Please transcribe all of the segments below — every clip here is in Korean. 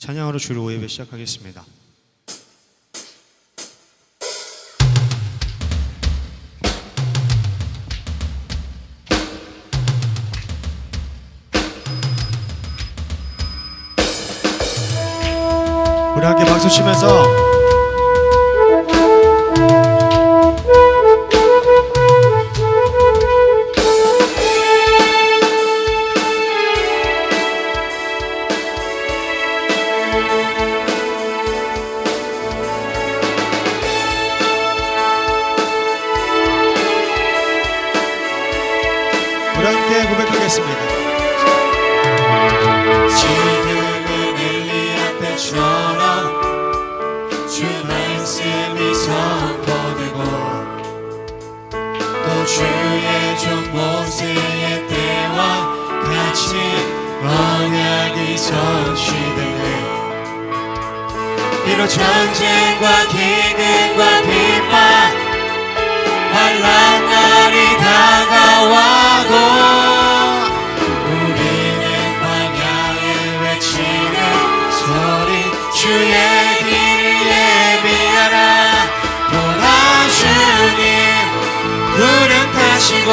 찬양으로 주를 예배 시작하겠습니다. 우리 함께 박수 치면서 우리 함께 고백하겠습니다. 지금은 엘리야 때처럼 주 말씀이 선포되고 또 주의 종 모세의 때와 같이 언약이 성취되네. 비록 전쟁과 기근과 핍박 환난 날이 다가와도 우리는 광야에 외치는 소리 주의 길을 예비하라. 보라 주님 구름 타시고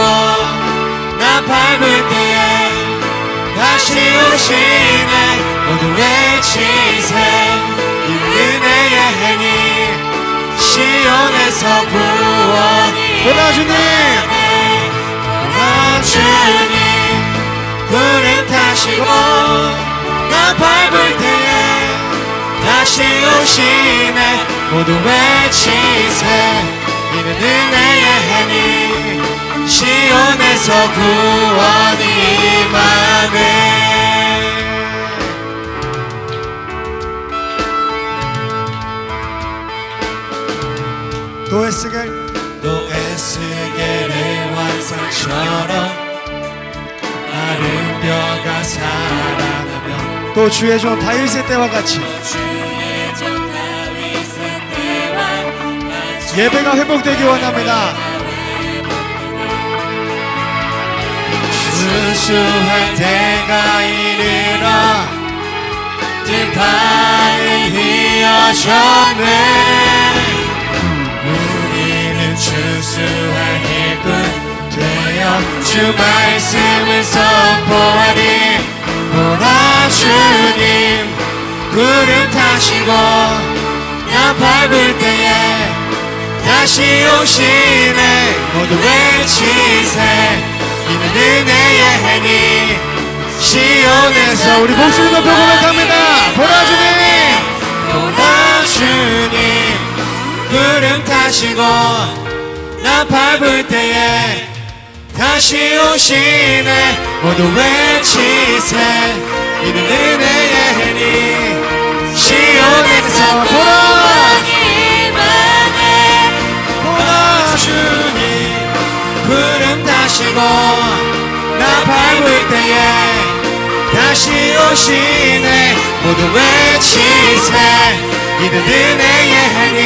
나 밟을 때에 다시 오시네. 모두 외치세 이 은혜의 행위 시온에서 구원이. 보라 주님, 보라 주님 구름 타시고 나 밟을 때에 다시 오시네. 모두 외치세 이는 은혜의 행위 시온에서 구원이 임하네. 또 에스겔 또 에스겔의 환상처럼 마른 뼈가 살아나며 또 주의 종 다윗의 때와 같이 주의 종 다윗의 때와 같이 예배가 회복되기 원합니다. 준수할 때가 이르러 뜰판은 휘어졌네. 준수할 일꾼 되어 주 말씀을 선포하리. 보라 주님 구름 타시고 나 밟을 때에 다시 오시네. 모두 외치세 이는 은혜의 행위 시온에서. 우리 목소리 높여 고백합니다. 보라 주님, 보라 주님 구름 타시고 나 밟을 때에 다시 오시네. 모두 외치세 이는 은혜의 행위 시온에서 구원이 임하네. 보라 주님 구름 타시고 나 밟을 때에 다시 오시네. 모두 외치세 이는 은혜의 행위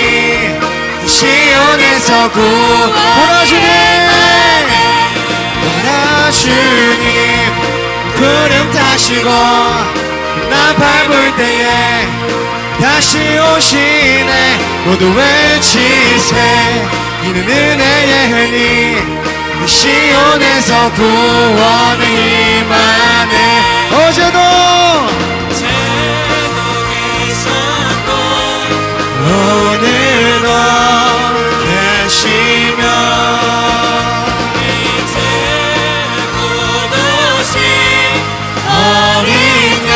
시온에서 보라 주님, 보라 주님 구름 타시고 나 밟을 때에 다시 오시네. 모두 외치세 이는 은혜의 행위 시온에서 구원이 임하네. 어제도 계셨고 오늘도 계시며 이제 구도신 어린 양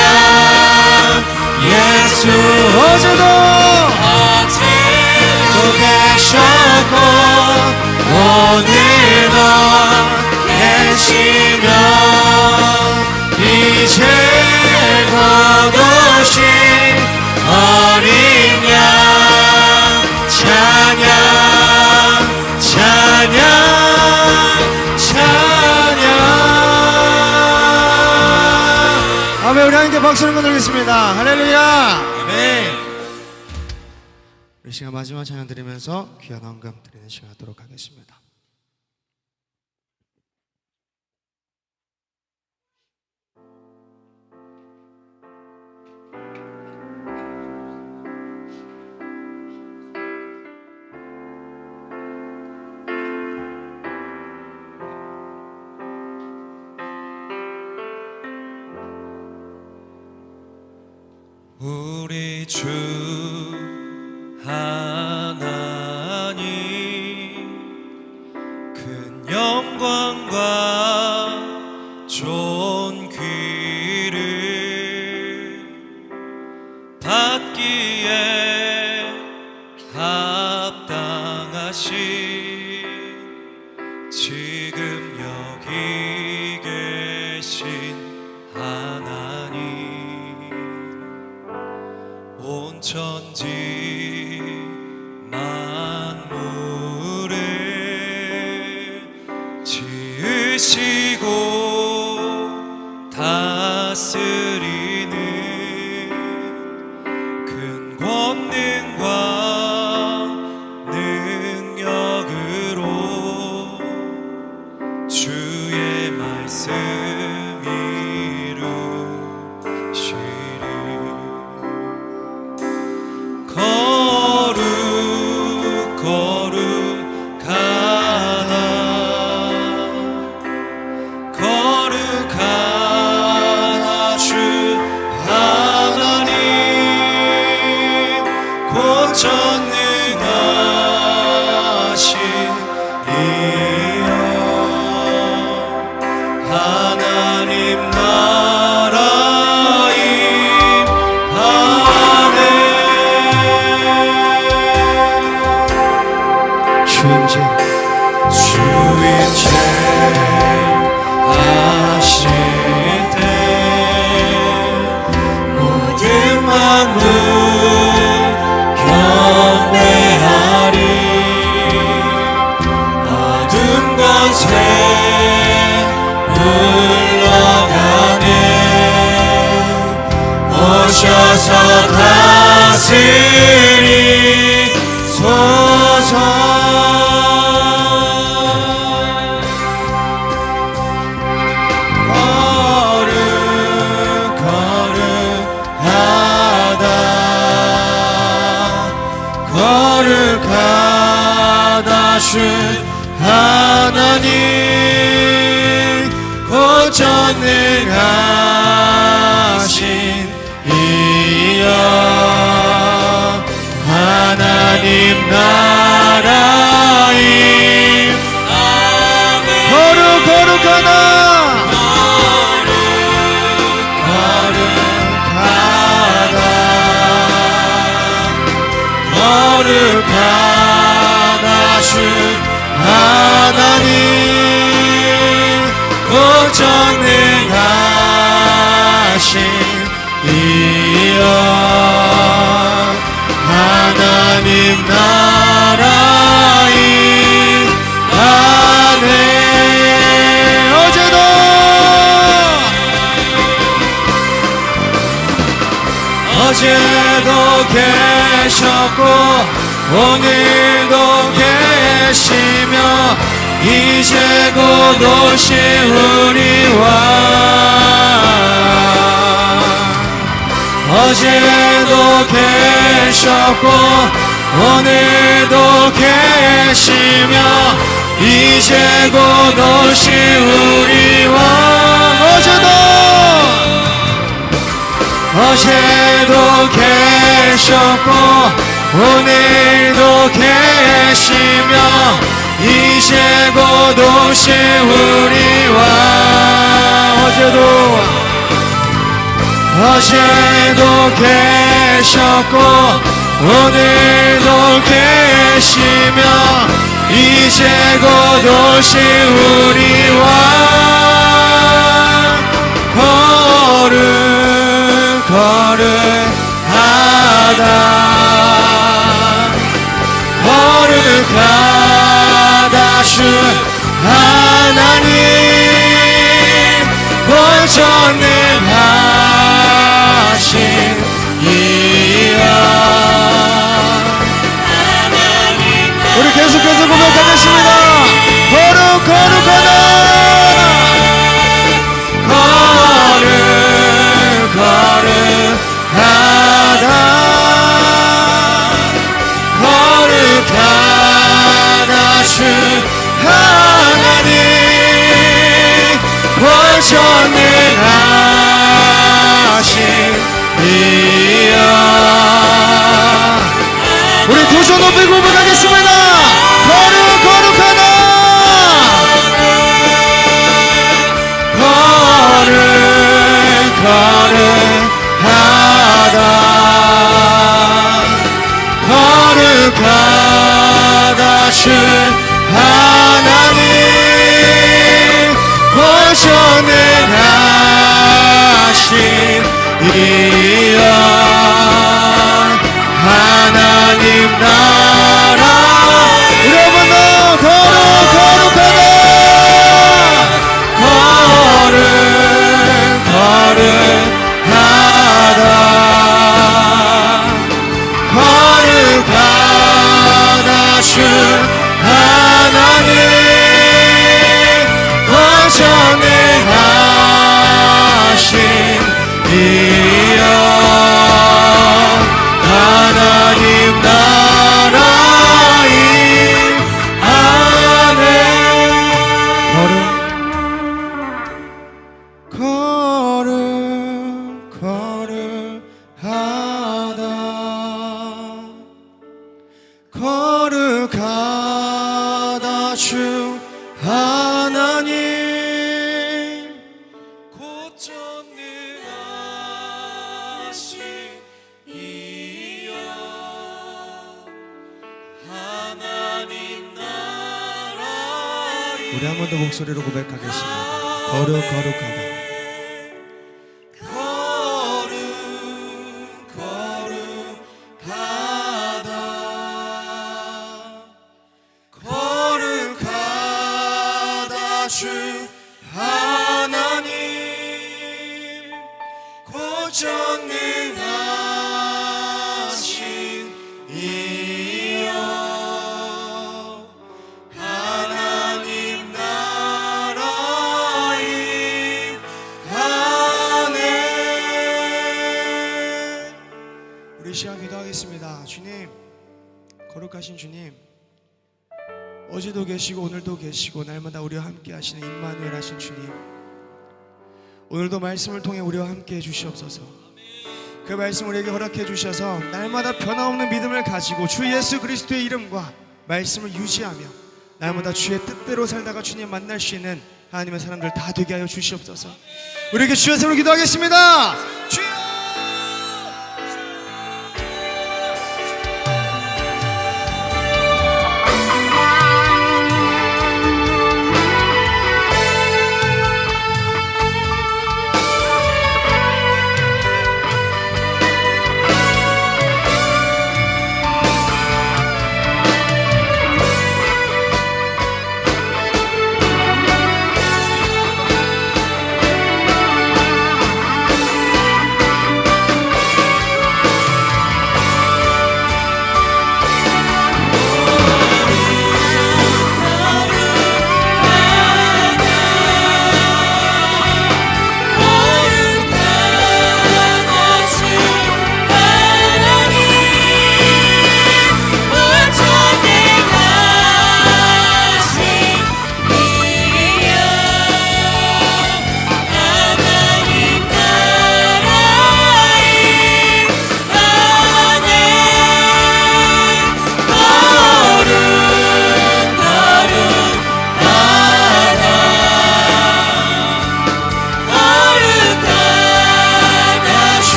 예수. 어제도 계셨고 오늘도 계시며 이제 거두신 어린 양 찬양 찬양 찬양. 아멘. 우리 함께 박수를 건드리겠습니다. 할렐루야. 아멘. 우리 시간 마지막 찬양 드리면서 귀한 헌금 드리는 시간 하도록 하겠습니다. 우리 주 하나님 큰 영광과 존귀를 받기에 합당하신 지금 여기 계신 하나님, 온 천지 만물을 지으시고 다스리는 큰 권능과 능력으로 주의 말씀 이루시리. 거룩하다 주 하나님, 곧 전능하신 이여 하나님 나라 임하네. 주임제 하실 때 모든 만물 경배하리. 어둠 권세 물러가네. 오셔서 다스리소서. 거룩하다 주 하나님, 곧 전능하신 이여 하나님 나라 임하네. 거룩하다 거룩하다 주 하나님, 곧 전능하신 이여 하나님 나라 임하네. 어제도 계셨고 오늘도 계시며 이제 곧 오실 우리와 어제도 계셨고 오늘도 계시며 이제 곧 오실 우리와 어제도 계셨고 오늘도 계시며 이제 곧 오실 우리와 어제도 계셨고 오늘도 계시며 이제 곧 오실 우리와 거룩하다 주 하나님, 곧 전능하신 이여 우리 계속해서 고백하겠습니다. 거룩하다 거룩하다 주 하나님, 곧 전능하신 이여 높이 고백하겠습니다. 거룩하다. 거룩하다 주 하나님 보존하신 이여 하나님 나라 여러분도 거룩하다 거룩하다 주 하나님 보존하신 이여 하나님 나라임 아멘. 거룩하다 주 하나님 고전능하신 이여 하나님 나라임 우리 한 번 더 목소리로 고백하겠습니다. 거룩하다. 거룩하다 주 하나님 고전능하신 이여 하나님 나라임 아멘. 우리 시간 기도하겠습니다. 주님, 거룩하신 주님, 어제도 계시고 오늘도 계시고 날마다 우리와 함께 하시는 임마누엘 하신 주님, 오늘도 말씀을 통해 우리와 함께 해주시옵소서. 그 말씀 우리에게 허락해 주셔서 날마다 변함없는 믿음을 가지고 주 예수 그리스도의 이름과 말씀을 유지하며 날마다 주의 뜻대로 살다가 주님 만날 수 있는 하나님의 사람들 다 되게 하여 주시옵소서. 우리에게 주의 이름으로 기도하겠습니다. 주여!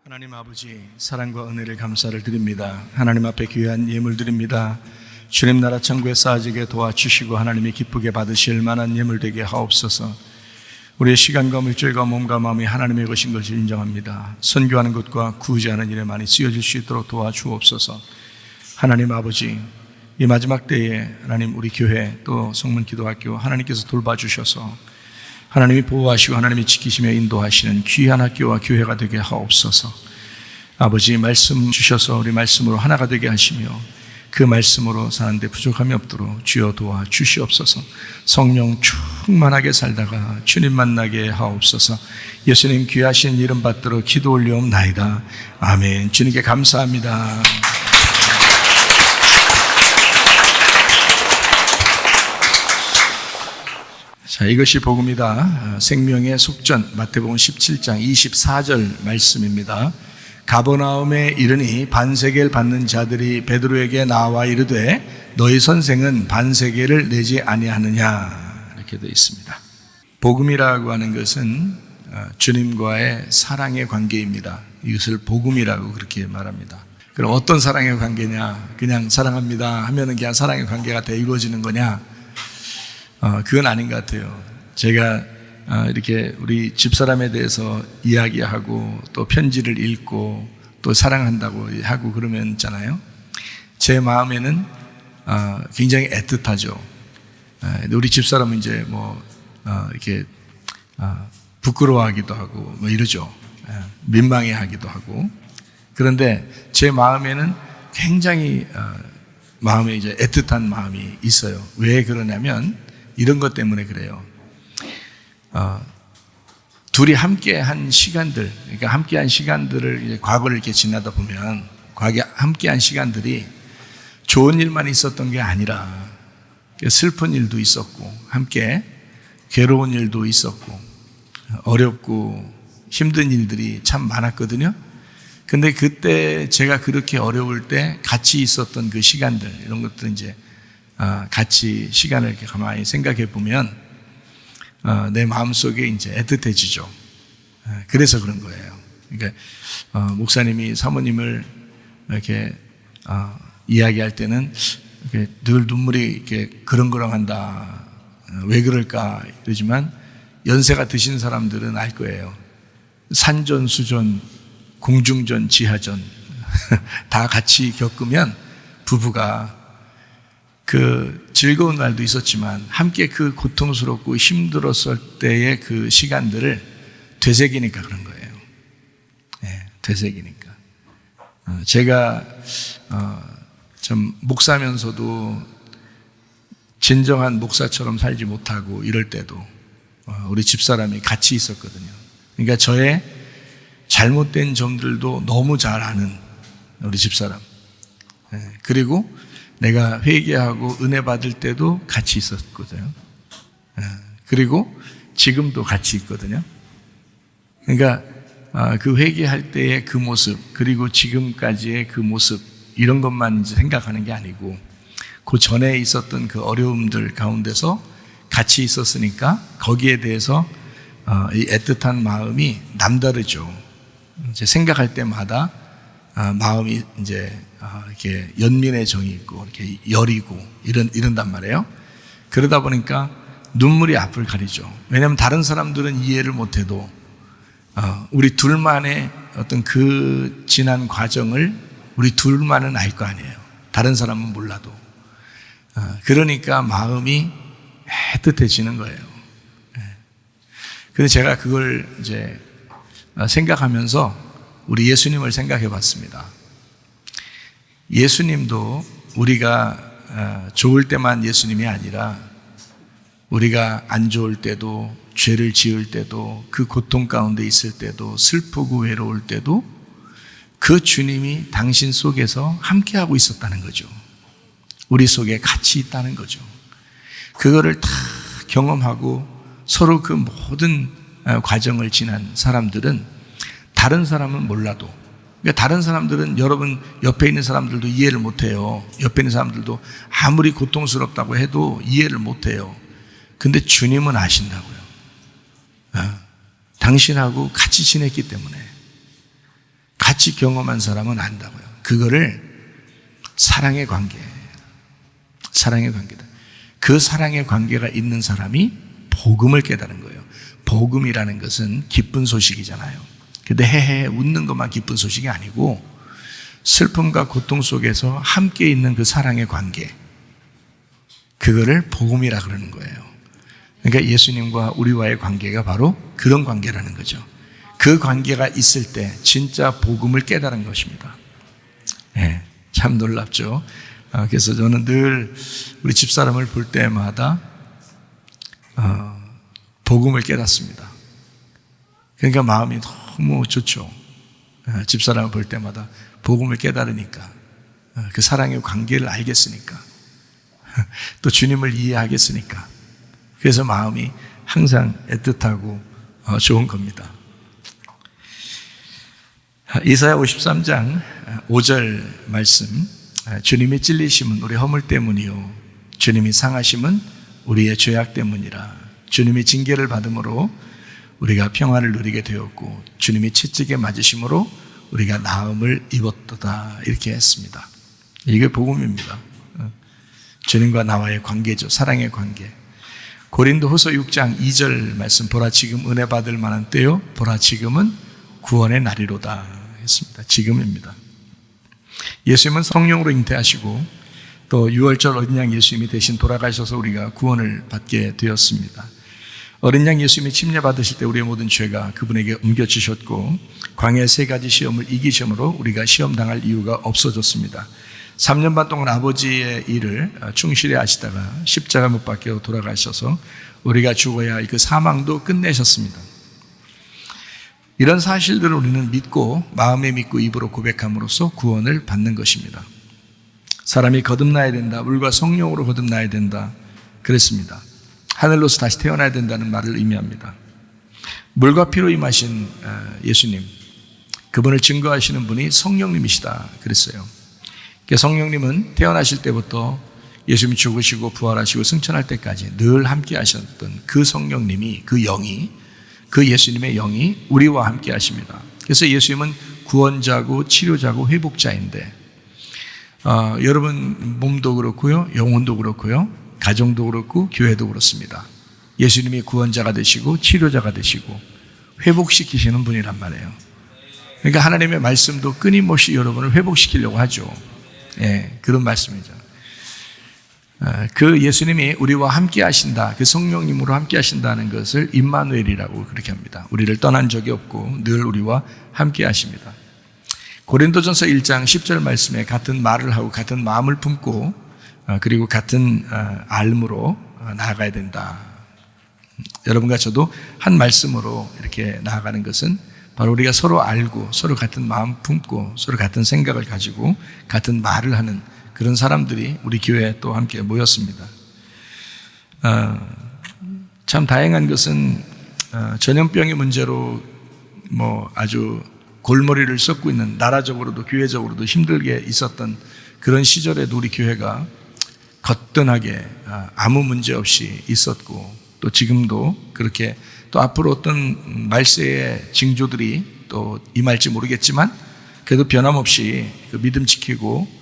하나님 아버지, 사랑과 은혜를 감사를 드립니다. 하나님 앞에 귀한 예물 드립니다. 주님 나라 천국에 쌓아지게 도와주시고 하나님이 기쁘게 받으실 만한 예물 되게 하옵소서. 우리의 시간과 물질과 몸과 마음이 하나님의 것인 것을 인정합니다. 선교하는 것과 구제하는 일에 많이 쓰여질 수 있도록 도와주옵소서. 하나님 아버지, 이 마지막 때에 하나님 우리 교회 또 성문기도학교 하나님께서 돌봐주셔서 하나님이 보호하시고 하나님이 지키시며 인도하시는 귀한 학교와 교회가 되게 하옵소서. 아버지, 말씀 주셔서 우리 말씀으로 하나가 되게 하시며 그 말씀으로 사는데 부족함이 없도록 주여 도와주시옵소서. 성령 충만하게 살다가 주님 만나게 하옵소서. 예수님 귀하신 이름 받들어 기도 올리옵나이다. 아멘. 주님께 감사합니다. 자, 이것이 복음이다. 생명의 속전, 마태복음 17장 24절 말씀입니다. 가버나움에 이르니 반세계를 받는 자들이 베드로에게 나와 이르되 너희 선생은 반세계를 내지 아니하느냐, 이렇게 되어 있습니다. 복음이라고 하는 것은 주님과의 사랑의 관계입니다. 이것을 복음이라고 그렇게 말합니다. 그럼 어떤 사랑의 관계냐? 그냥 사랑합니다 하면은 그냥 사랑의 관계가 다 이루어지는 거냐? 그건 아닌 것 같아요. 제가 이렇게 우리 집사람에 대해서 이야기하고 또 편지를 읽고 또 사랑한다고 하고 그러면 있잖아요. 제 마음에는 굉장히 애틋하죠. 우리 집사람은 이제 뭐 이렇게 부끄러워하기도 하고 뭐 이러죠. 민망해하기도 하고. 그런데 제 마음에는 굉장히 마음에 이제 애틋한 마음이 있어요. 왜 그러냐면 이런 것 때문에 그래요. 둘이 함께 한 시간들, 그러니까 함께 한 시간들을 이제 과거를 이렇게 지나다 보면 과거에 함께 한 시간들이 좋은 일만 있었던 게 아니라 슬픈 일도 있었고 함께 괴로운 일도 있었고 어렵고 힘든 일들이 참 많았거든요. 근데 그때 제가 그렇게 어려울 때 같이 있었던 그 시간들, 이런 것들 이제 같이 시간을 이렇게 가만히 생각해 보면 내 마음속에 이제 애틋해지죠. 그래서 그런 거예요. 그러니까 목사님이 사모님을 이렇게 이야기할 때는 이렇게 늘 눈물이 이렇게 그렁그렁한다. 왜 그럴까 이러지만 연세가 드신 사람들은 알 거예요. 산전수전, 공중전, 지하전 다 같이 겪으면 부부가 그 즐거운 날도 있었지만 함께 그 고통스럽고 힘들었을 때의 그 시간들을 되새기니까 그런 거예요. 네, 되새기니까. 제가 좀 목사면서도 진정한 목사처럼 살지 못하고 이럴 때도 우리 집사람이 같이 있었거든요. 그러니까 저의 잘못된 점들도 너무 잘 아는 우리 집사람. 그리고 내가 회개하고 은혜 받을 때도 같이 있었거든요. 그리고 지금도 같이 있거든요. 그러니까 그 회개할 때의 그 모습, 그리고 지금까지의 그 모습, 이런 것만 이제 생각하는 게 아니고 그 전에 있었던 그 어려움들 가운데서 같이 있었으니까 거기에 대해서 이 애틋한 마음이 남다르죠. 이제 생각할 때마다 마음이 이제 이렇게 연민의 정이 있고 이렇게 여리고 이런단 말이에요. 그러다 보니까 눈물이 앞을 가리죠. 왜냐하면 다른 사람들은 이해를 못해도 우리 둘만의 어떤 그 지난 과정을 우리 둘만은 알 거 아니에요. 다른 사람은 몰라도. 그러니까 마음이 애틋해지는 거예요. 그래서 제가 그걸 이제 생각하면서 우리 예수님을 생각해 봤습니다. 예수님도 우리가 좋을 때만 예수님이 아니라 우리가 안 좋을 때도, 죄를 지을 때도, 그 고통 가운데 있을 때도, 슬프고 외로울 때도 그 주님이 당신 속에서 함께하고 있었다는 거죠. 우리 속에 같이 있다는 거죠. 그거를 다 경험하고 서로 그 모든 과정을 지난 사람들은 다른 사람은 몰라도, 그러니까 다른 사람들은 여러분 옆에 있는 사람들도 이해를 못해요. 옆에 있는 사람들도 아무리 고통스럽다고 해도 이해를 못해요. 근데 주님은 아신다고요. 당신하고 같이 지냈기 때문에, 같이 경험한 사람은 안다고요. 그거를 사랑의 관계, 사랑의 관계다. 그 사랑의 관계가 있는 사람이 복음을 깨달은 거예요. 복음이라는 것은 기쁜 소식이잖아요. 근데 헤헤 웃는 것만 기쁜 소식이 아니고 슬픔과 고통 속에서 함께 있는 그 사랑의 관계, 그거를 복음이라 그러는 거예요. 그러니까 예수님과 우리와의 관계가 바로 그런 관계라는 거죠. 그 관계가 있을 때 진짜 복음을 깨달은 것입니다. 네, 참 놀랍죠. 그래서 저는 늘 우리 집사람을 볼 때마다 복음을 깨닫습니다. 그러니까 마음이 너무 좋죠. 집사람을 볼 때마다 복음을 깨달으니까, 그 사랑의 관계를 알겠으니까, 또 주님을 이해하겠으니까, 그래서 마음이 항상 애틋하고 좋은 겁니다. 이사야 53장 5절 말씀, 주님이 찔리심은 우리 허물 때문이요 주님이 상하심은 우리의 죄악 때문이라. 주님이 징계를 받음으로 우리가 평화를 누리게 되었고 주님이 채찍에 맞으심으로 우리가 나음을 입었도다, 이렇게 했습니다. 이게 복음입니다. 주님과 나와의 관계죠. 사랑의 관계. 고린도후서 6장 2절 말씀, 보라 지금 은혜 받을 만한 때요 보라 지금은 구원의 날이로다 했습니다. 지금입니다. 예수님은 성령으로 잉태하시고 또 6월절 어린 양 예수님이 대신 돌아가셔서 우리가 구원을 받게 되었습니다. 어린 양 예수님이 침례 받으실 때 우리의 모든 죄가 그분에게 옮겨지셨고 광야의 세 가지 시험을 이기심으로 우리가 시험당할 이유가 없어졌습니다. 3년 반 동안 아버지의 일을 충실히 하시다가 십자가 못 박혀 돌아가셔서 우리가 죽어야 할 그 사망도 끝내셨습니다. 이런 사실들을 우리는 믿고 마음에 믿고 입으로 고백함으로써 구원을 받는 것입니다. 사람이 거듭나야 된다, 물과 성령으로 거듭나야 된다 그랬습니다. 하늘로서 다시 태어나야 된다는 말을 의미합니다. 물과 피로 임하신 예수님, 그분을 증거하시는 분이 성령님이시다 그랬어요. 성령님은 태어나실 때부터 예수님이 죽으시고 부활하시고 승천할 때까지 늘 함께 하셨던 그 성령님이, 그 영이, 그 예수님의 영이 우리와 함께 하십니다. 그래서 예수님은 구원자고 치료자고 회복자인데 여러분 몸도 그렇고요, 영혼도 그렇고요, 가정도 그렇고 교회도 그렇습니다. 예수님이 구원자가 되시고 치료자가 되시고 회복시키시는 분이란 말이에요. 그러니까 하나님의 말씀도 끊임없이 여러분을 회복시키려고 하죠. 예, 그런 말씀이죠. 그 예수님이 우리와 함께 하신다, 그 성령님으로 함께 하신다는 것을 임마누엘이라고 그렇게 합니다. 우리를 떠난 적이 없고 늘 우리와 함께 하십니다. 고린도전서 1장 10절 말씀에 같은 말을 하고 같은 마음을 품고 그리고 같은 알므로 나아가야 된다. 여러분과 저도 한 말씀으로 이렇게 나아가는 것은 바로 우리가 서로 알고 서로 같은 마음 품고 서로 같은 생각을 가지고 같은 말을 하는 그런 사람들이 우리 교회에 또 함께 모였습니다. 참 다행한 것은 전염병의 문제로 아주 골머리를 썩고 있는, 나라적으로도 교회적으로도 힘들게 있었던 그런 시절에도 우리 교회가 거뜬하게 아무 문제 없이 있었고 또 지금도 그렇게, 또 앞으로 어떤 말세의 징조들이 또 임할지 모르겠지만 그래도 변함없이 그 믿음 지키고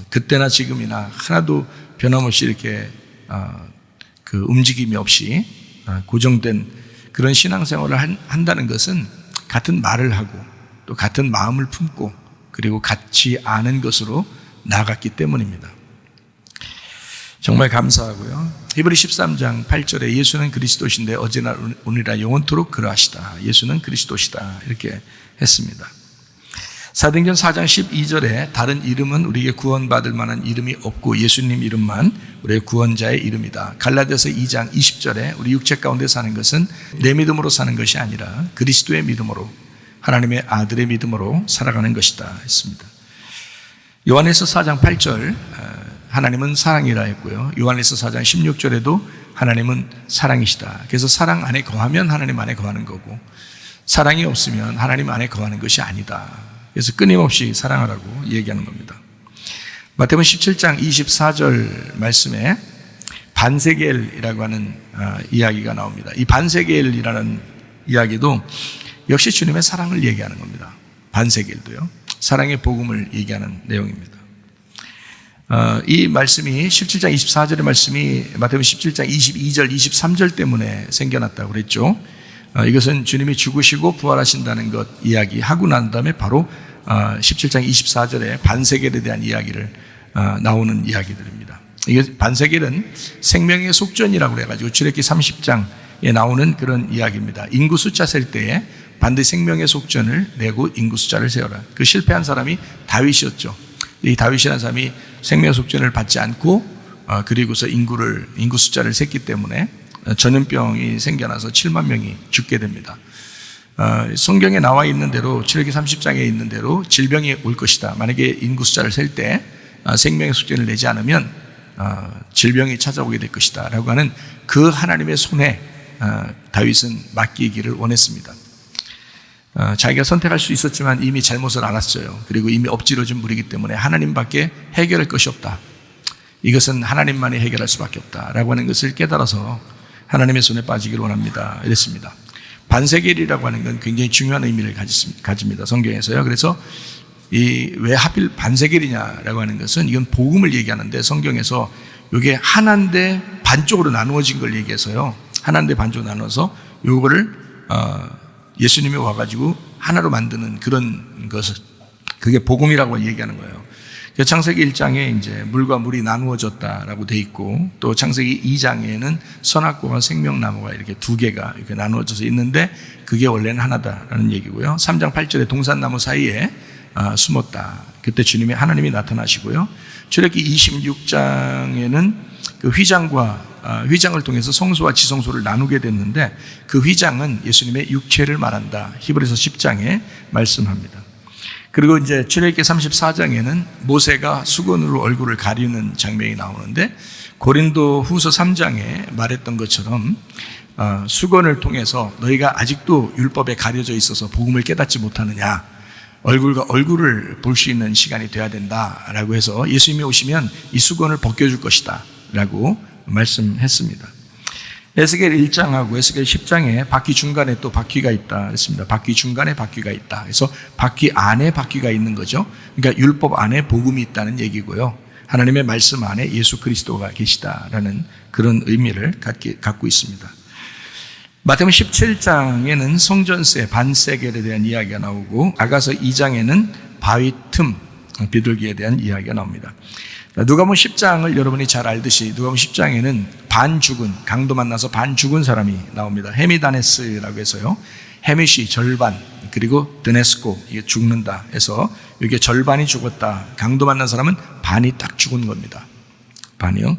그때나 지금이나 하나도 변함없이 이렇게 그 움직임이 없이 고정된 그런 신앙생활을 한다는 것은 같은 말을 하고 또 같은 마음을 품고 그리고 같이 아는 것으로 나아갔기 때문입니다. 정말 감사하고요. 히브리 13장 8절에 예수는 그리스도신데 어제나 오늘이나 영원토록 그러하시다. 예수는 그리스도시다, 이렇게 했습니다. 사도행전 4장 12절에 다른 이름은 우리에게 구원받을 만한 이름이 없고 예수님 이름만 우리의 구원자의 이름이다. 갈라디아서 2장 20절에 우리 육체 가운데 사는 것은 내 믿음으로 사는 것이 아니라 그리스도의 믿음으로, 하나님의 아들의 믿음으로 살아가는 것이다 했습니다. 요한일서 4장 8절 하나님은 사랑이라 했고요. 요한일서 4장 16절에도 하나님은 사랑이시다. 그래서 사랑 안에 거하면 하나님 안에 거하는 거고 사랑이 없으면 하나님 안에 거하는 것이 아니다. 그래서 끊임없이 사랑하라고 얘기하는 겁니다. 마태복음 17장 24절 말씀에 반세겔이라고 하는 이야기가 나옵니다. 이 반세겔이라는 이야기도 역시 주님의 사랑을 얘기하는 겁니다. 반세겔도요. 사랑의 복음을 얘기하는 내용입니다. 이 말씀이 17장 24절의 말씀이 마태복음 17장 22절 23절 때문에 생겨났다고 그랬죠. 이것은 주님이 죽으시고 부활하신다는 것 이야기하고 난 다음에 바로 17장 24절에 반세겔에 대한 이야기를 나오는 이야기들입니다. 이게 반세겔은 생명의 속전이라고 해가지고 출애굽기 30장에 나오는 그런 이야기입니다. 인구 숫자 셀 때에 반드시 생명의 속전을 내고 인구 숫자를 세워라. 그 실패한 사람이 다윗이었죠. 이 다윗이라는 사람이 생명의 속전을 받지 않고 그리고서 인구 숫자를 셌기 때문에 전염병이 생겨나서 7만 명이 죽게 됩니다. 성경에 나와 있는 대로 출애굽기 30장에 있는 대로 질병이 올 것이다. 만약에 인구 숫자를 셀 때 생명의 속전을 내지 않으면 질병이 찾아오게 될 것이다 라고 하는 그 하나님의 손에 다윗은 맡기기를 원했습니다. 자기가 선택할 수 있었지만 이미 잘못을 알았어요. 그리고 이미 엎질러진 물이기 때문에 하나님밖에 해결할 것이 없다. 이것은 하나님만이 해결할 수밖에 없다라고 하는 것을 깨달아서 하나님의 손에 빠지기를 원합니다. 이랬습니다. 반세겔이라고 하는 건 굉장히 중요한 의미를 가집니다. 성경에서요. 그래서 왜 하필 반세겔이냐라고 하는 것은 이건 복음을 얘기하는데 성경에서 이게 하나인데 반쪽으로 나누어진 걸 얘기해서요. 하나인데 반쪽으로 나눠서 요거를 예수님이 와가지고 하나로 만드는 그런 것을 그게 복음이라고 얘기하는 거예요. 창세기 1장에 이제 물과 물이 나누어졌다라고 돼 있고 또 창세기 2장에는 선악과와 생명나무가 이렇게 두 개가 이렇게 나누어져서 있는데 그게 원래는 하나다라는 얘기고요. 3장 8절에 동산나무 사이에 숨었다. 그때 주님이 하나님이 나타나시고요. 출애굽기 26장에는 그 휘장을 통해서 성소와 지성소를 나누게 됐는데 그 휘장은 예수님의 육체를 말한다. 히브리서 10장에 말씀합니다. 그리고 이제 출애굽기 34장에는 모세가 수건으로 얼굴을 가리는 장면이 나오는데 고린도 후서 3장에 말했던 것처럼 수건을 통해서 너희가 아직도 율법에 가려져 있어서 복음을 깨닫지 못하느냐, 얼굴과 얼굴을 볼 수 있는 시간이 돼야 된다라고 해서 예수님이 오시면 이 수건을 벗겨줄 것이다 라고 말씀했습니다. 에스겔 1장하고 에스겔 10장에 바퀴 중간에 또 바퀴가 있다 그랬습니다. 바퀴 중간에 바퀴가 있다. 그래서 바퀴 안에 바퀴가 있는 거죠. 그러니까 율법 안에 복음이 있다는 얘기고요. 하나님의 말씀 안에 예수 그리스도가 계시다라는 그런 의미를 갖고 있습니다. 마태복음 17장에는 성전세 반세겔에 대한 이야기가 나오고 아가서 2장에는 바위 틈 비둘기에 대한 이야기가 나옵니다. 누가복음 10장을 여러분이 잘 알듯이 누가복음 10장에는 반 죽은, 강도 만나서 반 죽은 사람이 나옵니다. 헤미다네스라고 해서요. 헤밋이 절반, 그리고 드네스코, 이게 죽는다 해서 이게 절반이 죽었다. 강도 만난 사람은 반이 딱 죽은 겁니다. 반이요.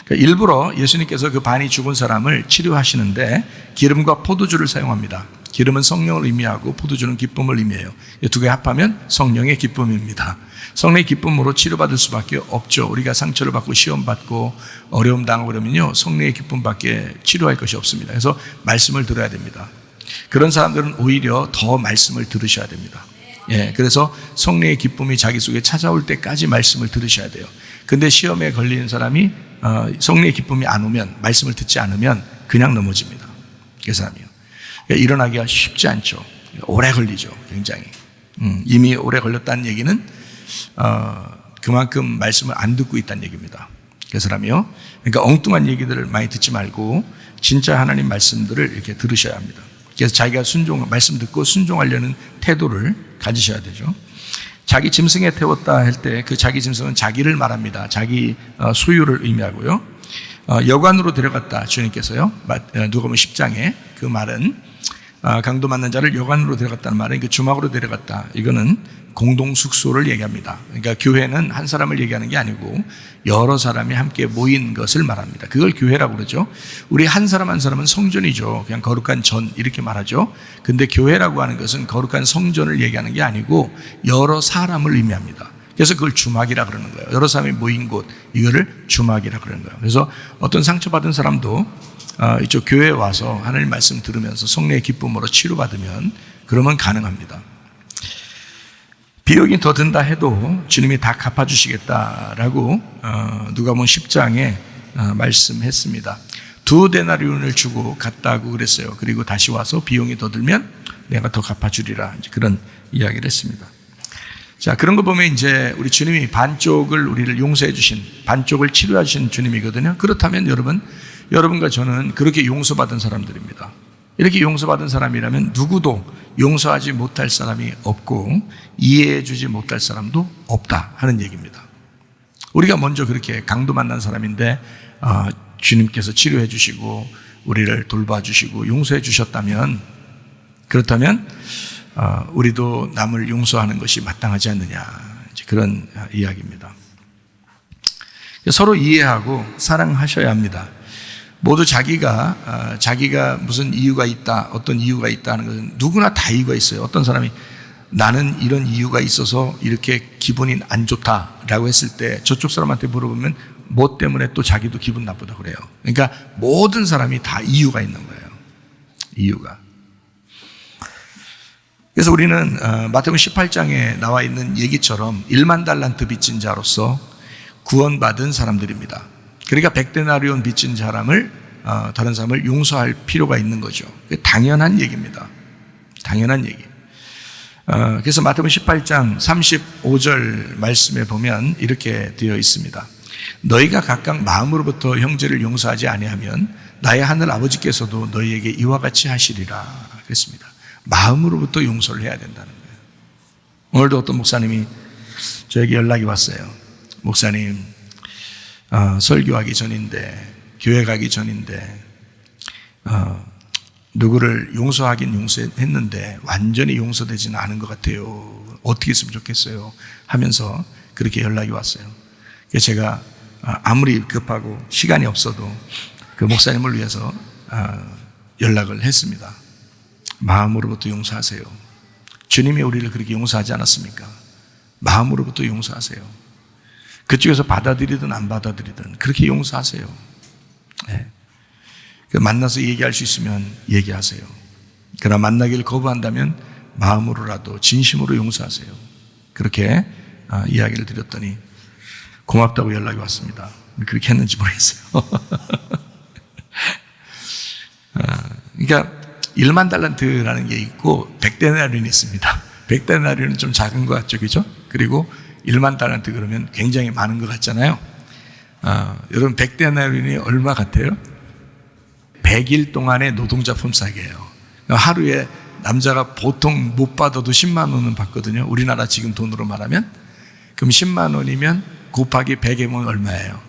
그러니까 일부러 예수님께서 그 반이 죽은 사람을 치료하시는데 기름과 포도주를 사용합니다. 기름은 성령을 의미하고 포도주는 기쁨을 의미해요. 이 두 개 합하면 성령의 기쁨입니다. 성령의 기쁨으로 치료받을 수밖에 없죠. 우리가 상처를 받고 시험받고 어려움 당하고 그러면요, 성령의 기쁨밖에 치료할 것이 없습니다. 그래서 말씀을 들어야 됩니다. 그런 사람들은 오히려 더 말씀을 들으셔야 됩니다. 예, 그래서 성령의 기쁨이 자기 속에 찾아올 때까지 말씀을 들으셔야 돼요. 근데 시험에 걸리는 사람이 성령의 기쁨이 안 오면, 말씀을 듣지 않으면 그냥 넘어집니다. 그 사람이요. 일어나기가 쉽지 않죠. 오래 걸리죠. 굉장히. 이미 오래 걸렸다는 얘기는 그만큼 말씀을 안 듣고 있다는 얘기입니다. 그 사람이요. 그러니까 엉뚱한 얘기들을 많이 듣지 말고 진짜 하나님 말씀들을 이렇게 들으셔야 합니다. 그래서 자기가 말씀 듣고 순종하려는 태도를 가지셔야 되죠. 자기 짐승에 태웠다 할 때 그 자기 짐승은 자기를 말합니다. 자기 소유를 의미하고요. 여관으로 데려갔다 주님께서요. 누가복음 10장에 그 말은 강도 만난 자를 여관으로 데려갔다는 말은 그 주막으로 데려갔다. 이거는 공동 숙소를 얘기합니다. 그러니까 교회는 한 사람을 얘기하는 게 아니고 여러 사람이 함께 모인 것을 말합니다. 그걸 교회라고 그러죠. 우리 한 사람 한 사람은 성전이죠. 그냥 거룩한 전 이렇게 말하죠. 근데 교회라고 하는 것은 거룩한 성전을 얘기하는 게 아니고 여러 사람을 의미합니다. 그래서 그걸 주막이라 그러는 거예요. 여러 사람이 모인 곳, 이거를 주막이라 그러는 거예요. 그래서 어떤 상처받은 사람도 이쪽 교회에 와서 하나님 말씀 들으면서 성령의 기쁨으로 치료받으면 그러면 가능합니다. 비용이 더 든다 해도 주님이 다 갚아주시겠다라고 누가복음 10장에 말씀했습니다. 2데나리온을 주고 갔다고 그랬어요. 그리고 다시 와서 비용이 더 들면 내가 더 갚아주리라, 그런 이야기를 했습니다. 자, 그런 거 보면 이제 우리 주님이 반쪽을 우리를 용서해 주신, 반쪽을 치료해 주신 주님이거든요. 그렇다면 여러분과 저는 그렇게 용서받은 사람들입니다. 이렇게 용서받은 사람이라면 누구도 용서하지 못할 사람이 없고 이해해 주지 못할 사람도 없다 하는 얘기입니다. 우리가 먼저 그렇게 강도 만난 사람인데 주님께서 치료해 주시고 우리를 돌봐주시고 용서해 주셨다면, 그렇다면 우리도 남을 용서하는 것이 마땅하지 않느냐, 그런 이야기입니다. 서로 이해하고 사랑하셔야 합니다. 모두 자기가 무슨 이유가 있다, 어떤 이유가 있다 하는 것은 누구나 다 이유가 있어요. 어떤 사람이 나는 이런 이유가 있어서 이렇게 기분이 안 좋다라고 했을 때 저쪽 사람한테 물어보면 뭐 때문에 또 자기도 기분 나쁘다 그래요. 그러니까 모든 사람이 다 이유가 있는 거예요. 이유가. 그래서 우리는 마태복음 18장에 나와 있는 얘기처럼 1만 달란트 빚진 자로서 구원받은 사람들입니다. 그러니까 100데나리온 빚진 사람을 다른 사람을 용서할 필요가 있는 거죠. 당연한 얘기입니다. 당연한 얘기. 그래서 마태복음 18장 35절 말씀에 보면 이렇게 되어 있습니다. 너희가 각각 마음으로부터 형제를 용서하지 아니하면 나의 하늘 아버지께서도 너희에게 이와 같이 하시리라 그랬습니다. 마음으로부터 용서를 해야 된다는 거예요. 오늘도 어떤 목사님이 저에게 연락이 왔어요. 목사님, 설교하기 전인데, 교회 가기 전인데 누구를 용서하긴 용서했는데 완전히 용서되지는 않은 것 같아요. 어떻게 했으면 좋겠어요 하면서 그렇게 연락이 왔어요. 그래서 제가 아무리 급하고 시간이 없어도 그 목사님을 위해서 연락을 했습니다. 마음으로부터 용서하세요. 주님이 우리를 그렇게 용서하지 않았습니까? 마음으로부터 용서하세요. 그쪽에서 받아들이든 안 받아들이든 그렇게 용서하세요. 네. 만나서 얘기할 수 있으면 얘기하세요. 그러나 만나기를 거부한다면 마음으로라도 진심으로 용서하세요. 그렇게 이야기를 드렸더니 고맙다고 연락이 왔습니다. 그렇게 했는지 모르겠어요. 그러니까 1만 달란트라는 게 있고 100데나리온이 있습니다. 100데나리온은 좀 작은 것 같죠, 그죠? 그리고 1만 달란트 그러면 굉장히 많은 것 같잖아요. 여러분 100데나리온이 얼마 같아요? 100일 동안의 노동자 품삯이에요. 하루에 남자가 보통 못 받아도 10만 원은 받거든요. 우리나라 지금 돈으로 말하면. 그럼 10만 원이면 곱하기 100이면 얼마예요?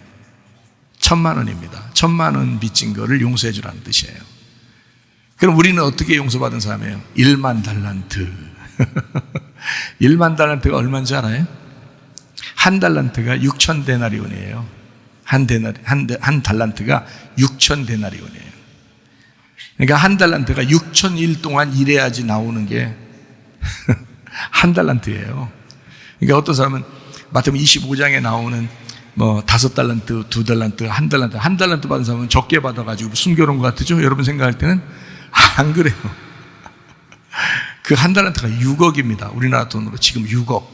1000만 원입니다. 1000만 원 빚진 거를 용서해 주라는 뜻이에요. 그럼 우리는 어떻게 용서받은 사람이에요? 1만 달란트. 1만 달란트가 얼마인지 알아요? 한 달란트가 6천 데나리온이에요. 한 달란트가 6천 데나리온이에요. 그러니까 한 달란트가 6,000일 동안 일해야지 나오는 게 한 달란트예요. 그러니까 어떤 사람은 마태복음 25장에 나오는 뭐 5달란트, 2달란트, 한 달란트 받은 사람은 적게 받아가지고 숨겨놓은 것 같죠? 여러분 생각할 때는 안 그래요. 그 한 달란트가 6억입니다. 우리나라 돈으로 지금 6억.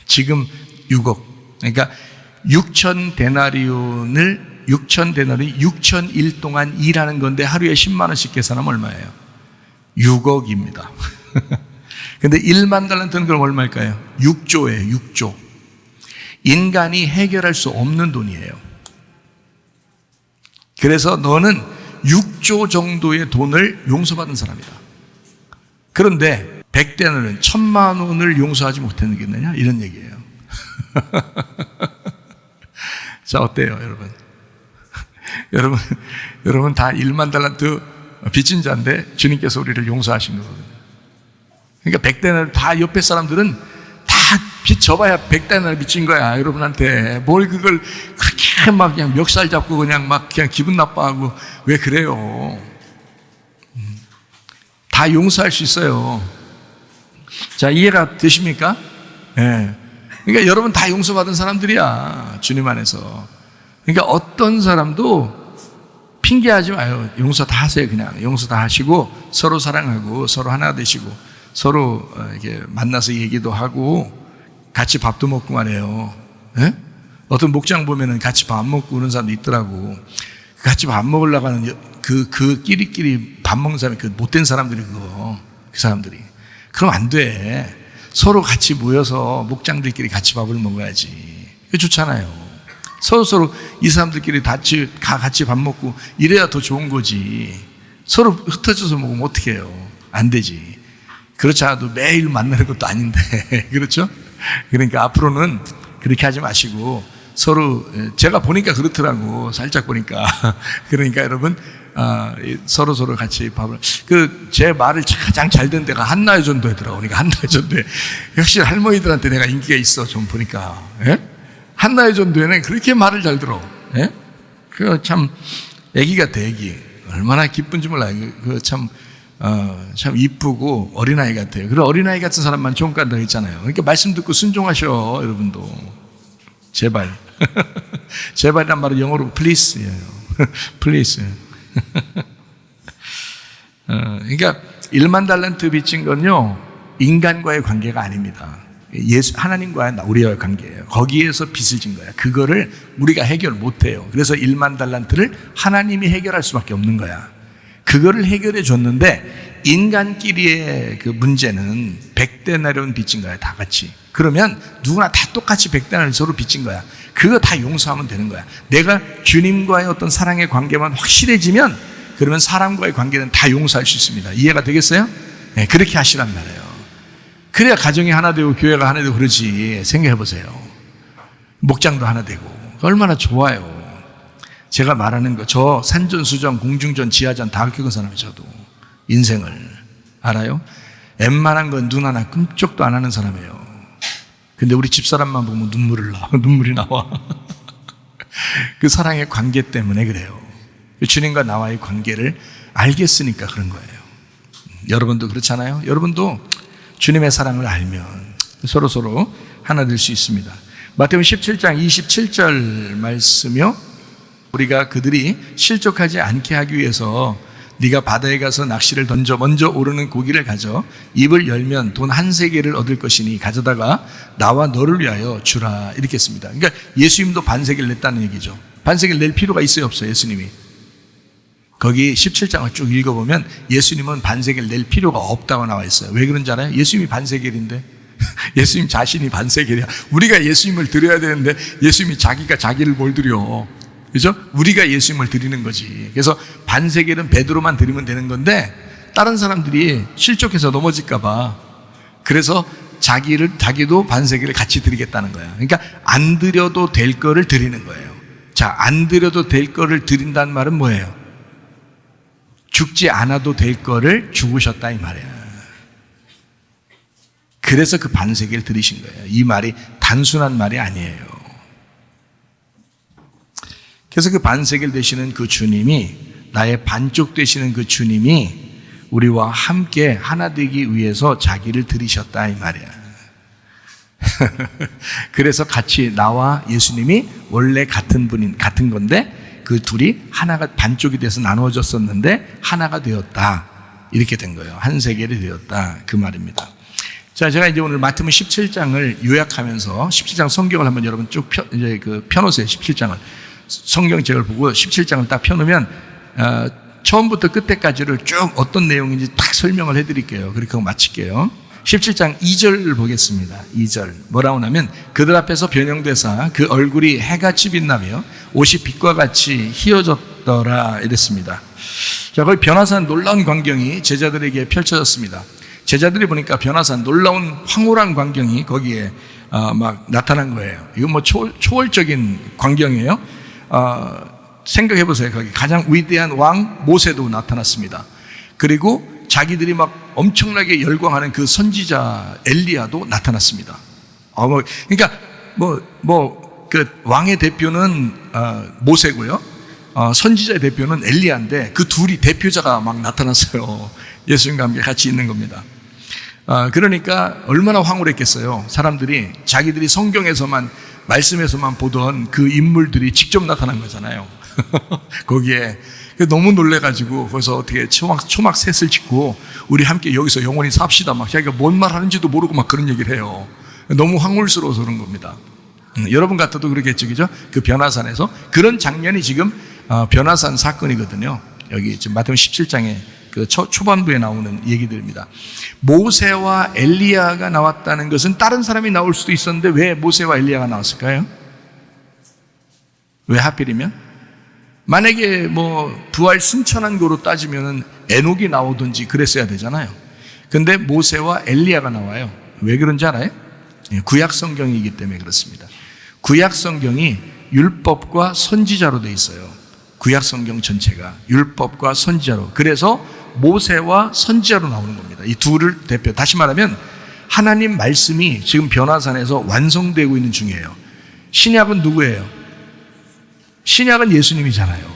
지금 6억. 그러니까 6천 데나리온이 6,000일 동안 일하는 건데 하루에 10만 원씩 계산하면 얼마예요? 6억입니다. 근데 1만 달란트는 그럼 얼마일까요? 6조예요, 6조. 인간이 해결할 수 없는 돈이에요. 그래서 너는 6조 정도의 돈을 용서받은 사람이다. 그런데 100데나리온 1000만 원을 용서하지 못했느냐? 이런 얘기예요. 자, 어때요, 여러분? 여러분 다 1만 달란트 빚진 자인데 주님께서 우리를 용서하신 거거든요. 그러니까 100데나리온 다 옆에 사람들은 다 빚 져봐야 100데나리온 빚진 거야, 여러분한테. 뭘 그걸 그렇게 막 그냥 멱살 잡고 그냥 기분 나빠하고 왜 그래요? 다 용서할 수 있어요. 자, 이해가 되십니까? 네. 그러니까 여러분 다 용서받은 사람들이야, 주님 안에서. 그러니까 어떤 사람도 핑계하지 마요. 용서 다 하세요. 그냥 용서 다 하시고 서로 사랑하고 서로 하나 되시고 서로 이렇게 만나서 얘기도 하고 같이 밥도 먹고 말해요. 네? 어떤 목장 보면은 같이 밥 먹고 그런 사람도 있더라고. 같이 밥 먹으려고 하는 그 끼리끼리 밥 먹는 사람이 그 못된 사람들이 그 사람들이. 그럼 안 돼. 서로 같이 모여서 목장들끼리 같이 밥을 먹어야지. 그게 좋잖아요. 서로 이 사람들끼리 같이 밥 먹고 이래야 더 좋은 거지. 서로 흩어져서 먹으면 어떻게 해요? 안 되지. 그렇지 않아도 매일 만나는 것도 아닌데 그렇죠? 그러니까 앞으로는 그렇게 하지 마시고 서로, 제가 보니까 그렇더라고. 살짝 보니까. 그러니까 여러분 서로 같이 밥을, 제 말을 가장 잘 듣는 데가 한나의 전도회더라고. 그러니까 한나의 전도회 역시 할머니들한테 내가 인기가 있어. 좀 보니까. 예? 한나의 전도회는 그렇게 말을 잘 들어. 예? 참 애기 같아. 애기 얼마나 기쁜지 몰라요. 참 이쁘고 어린아이 같아요. 그런 어린아이 같은 사람만 좋은 간다고 했잖아요. 그러니까 말씀 듣고 순종하셔. 여러분도 제발. 제발이란 말은 영어로 please예요. please. 그러니까 1만 달란트 빚진 건요, 인간과의 관계가 아닙니다. 하나님과의 우리와의 관계예요. 거기에서 빚을 진 거야. 그거를 우리가 해결 못 해요. 그래서 1만 달란트를 하나님이 해결할 수밖에 없는 거야. 그거를 해결해 줬는데 인간끼리의 그 문제는 100데나리온 빚진 거야. 다 같이. 그러면 누구나 다 똑같이 100데나리온 서로 빚진 거야. 그거 다 용서하면 되는 거야. 내가 주님과의 어떤 사랑의 관계만 확실해지면 그러면 사람과의 관계는 다 용서할 수 있습니다. 이해가 되겠어요? 네, 그렇게 하시란 말이에요. 그래야 가정이 하나 되고 교회가 하나 되고 그러지. 생각해 보세요. 목장도 하나 되고 얼마나 좋아요. 제가 말하는 거, 저 산전수전, 공중전, 지하전 다 겪은 사람이 저도 인생을 알아요? 웬만한 건 눈 하나 끔찍도 안 하는 사람이에요. 근데 우리 집사람만 보면 눈물이 나와. 그 사랑의 관계 때문에 그래요. 주님과 나와의 관계를 알겠으니까 그런 거예요. 여러분도 그렇잖아요? 여러분도 주님의 사랑을 알면 서로 하나 될 수 있습니다. 마태복음 17장 27절 말씀이요. 우리가 그들이 실족하지 않게 하기 위해서 네가 바다에 가서 낚시를 던져 먼저 오르는 고기를 가져 입을 열면 돈 1세겔을 얻을 것이니 가져다가 나와 너를 위하여 주라. 이렇게 했습니다. 그러니까 예수님도 반세겔 냈다는 얘기죠. 반세겔 낼 필요가 있어요, 없어요? 예수님이. 거기 17장을 쭉 읽어보면 예수님은 반세겔 낼 필요가 없다고 나와 있어요. 왜 그런지 알아요? 예수님이 반세겔인데. 예수님 자신이 반세겔이야. 우리가 예수님을 드려야 되는데 예수님이 자기를 뭘 드려? 그죠? 우리가 예수님을 드리는 거지. 그래서 반세겔은 베드로만 드리면 되는 건데 다른 사람들이 실족해서 넘어질까봐 그래서 자기도 반세겔을 같이 드리겠다는 거야. 그러니까 안 드려도 될 거를 드리는 거예요. 자, 안 드려도 될 거를 드린다는 말은 뭐예요? 죽지 않아도 될 거를 죽으셨다 이 말이야. 그래서 그 반세겔을 드리신 거예요. 이 말이 단순한 말이 아니에요. 그래서 그 반세겔 되시는 그 주님이, 나의 반쪽 되시는 그 주님이 우리와 함께 하나 되기 위해서 자기를 드리셨다 이 말이야. 그래서 같이 나와 예수님이 원래 같은 건데 그 둘이 하나가 반쪽이 돼서 나누어졌었는데 하나가 되었다. 이렇게 된 거예요. 한 세겔이 되었다. 그 말입니다. 자, 제가 이제 오늘 마태복음 17장을 요약하면서 17장 성경을 한번 여러분 쭉 펴놓으세요. 17장을. 성경책을 보고 17장을 딱 펴놓으면 처음부터 끝에까지를 쭉 어떤 내용인지 딱 설명을 해드릴게요. 그렇게 하고 마칠게요. 17장 2절을 보겠습니다. 2절 뭐라고 하냐면 그들 앞에서 변형되사 그 얼굴이 해같이 빛나며 옷이 빛과 같이 희어졌더라 이랬습니다. 자, 거기 변화산 놀라운 광경이 제자들에게 펼쳐졌습니다. 제자들이 보니까 변화산 놀라운 황홀한 광경이 거기에 막 나타난 거예요. 이거 뭐 초월적인 광경이에요. 생각해 보세요. 거기 가장 위대한 왕 모세도 나타났습니다. 그리고 자기들이 막 엄청나게 열광하는 그 선지자 엘리야도 나타났습니다. 그러니까 그 왕의 대표는 모세고요. 선지자의 대표는 엘리야인데 그 둘이 대표자가 막 나타났어요. 예수님과 함께 같이 있는 겁니다. 그러니까 얼마나 황홀했겠어요. 사람들이 자기들이 성경에서만 말씀에서만 보던 그 인물들이 직접 나타난 거잖아요. 거기에 너무 놀래가지고 거기서 어떻게 초막 셋을 짓고 우리 함께 여기서 영원히 삽시다 막 자기가 뭔 말 하는지도 모르고 막 그런 얘기를 해요. 너무 황홀스러워서 그런 겁니다. 여러분 같아도 그러겠죠, 그죠? 그 변화산에서 그런 장면이 지금 변화산 사건이거든요. 여기 지금 마태복음 17장에 그 초반부에 나오는 얘기들입니다. 모세와 엘리야가 나왔다는 것은 다른 사람이 나올 수도 있었는데 왜 모세와 엘리야가 나왔을까요? 왜 하필이면? 만약에 부활 승천한 거로 따지면은 에녹이 나오든지 그랬어야 되잖아요. 근데 모세와 엘리야가 나와요. 왜 그런지 알아요? 구약 성경이기 때문에 그렇습니다. 구약 성경이 율법과 선지자로 되어 있어요. 구약 성경 전체가 율법과 선지자로. 그래서 모세와 선지자로 나오는 겁니다. 이 둘을 대표. 다시 말하면 하나님 말씀이 지금 변화산에서 완성되고 있는 중이에요. 신약은 누구예요? 신약은 예수님이잖아요.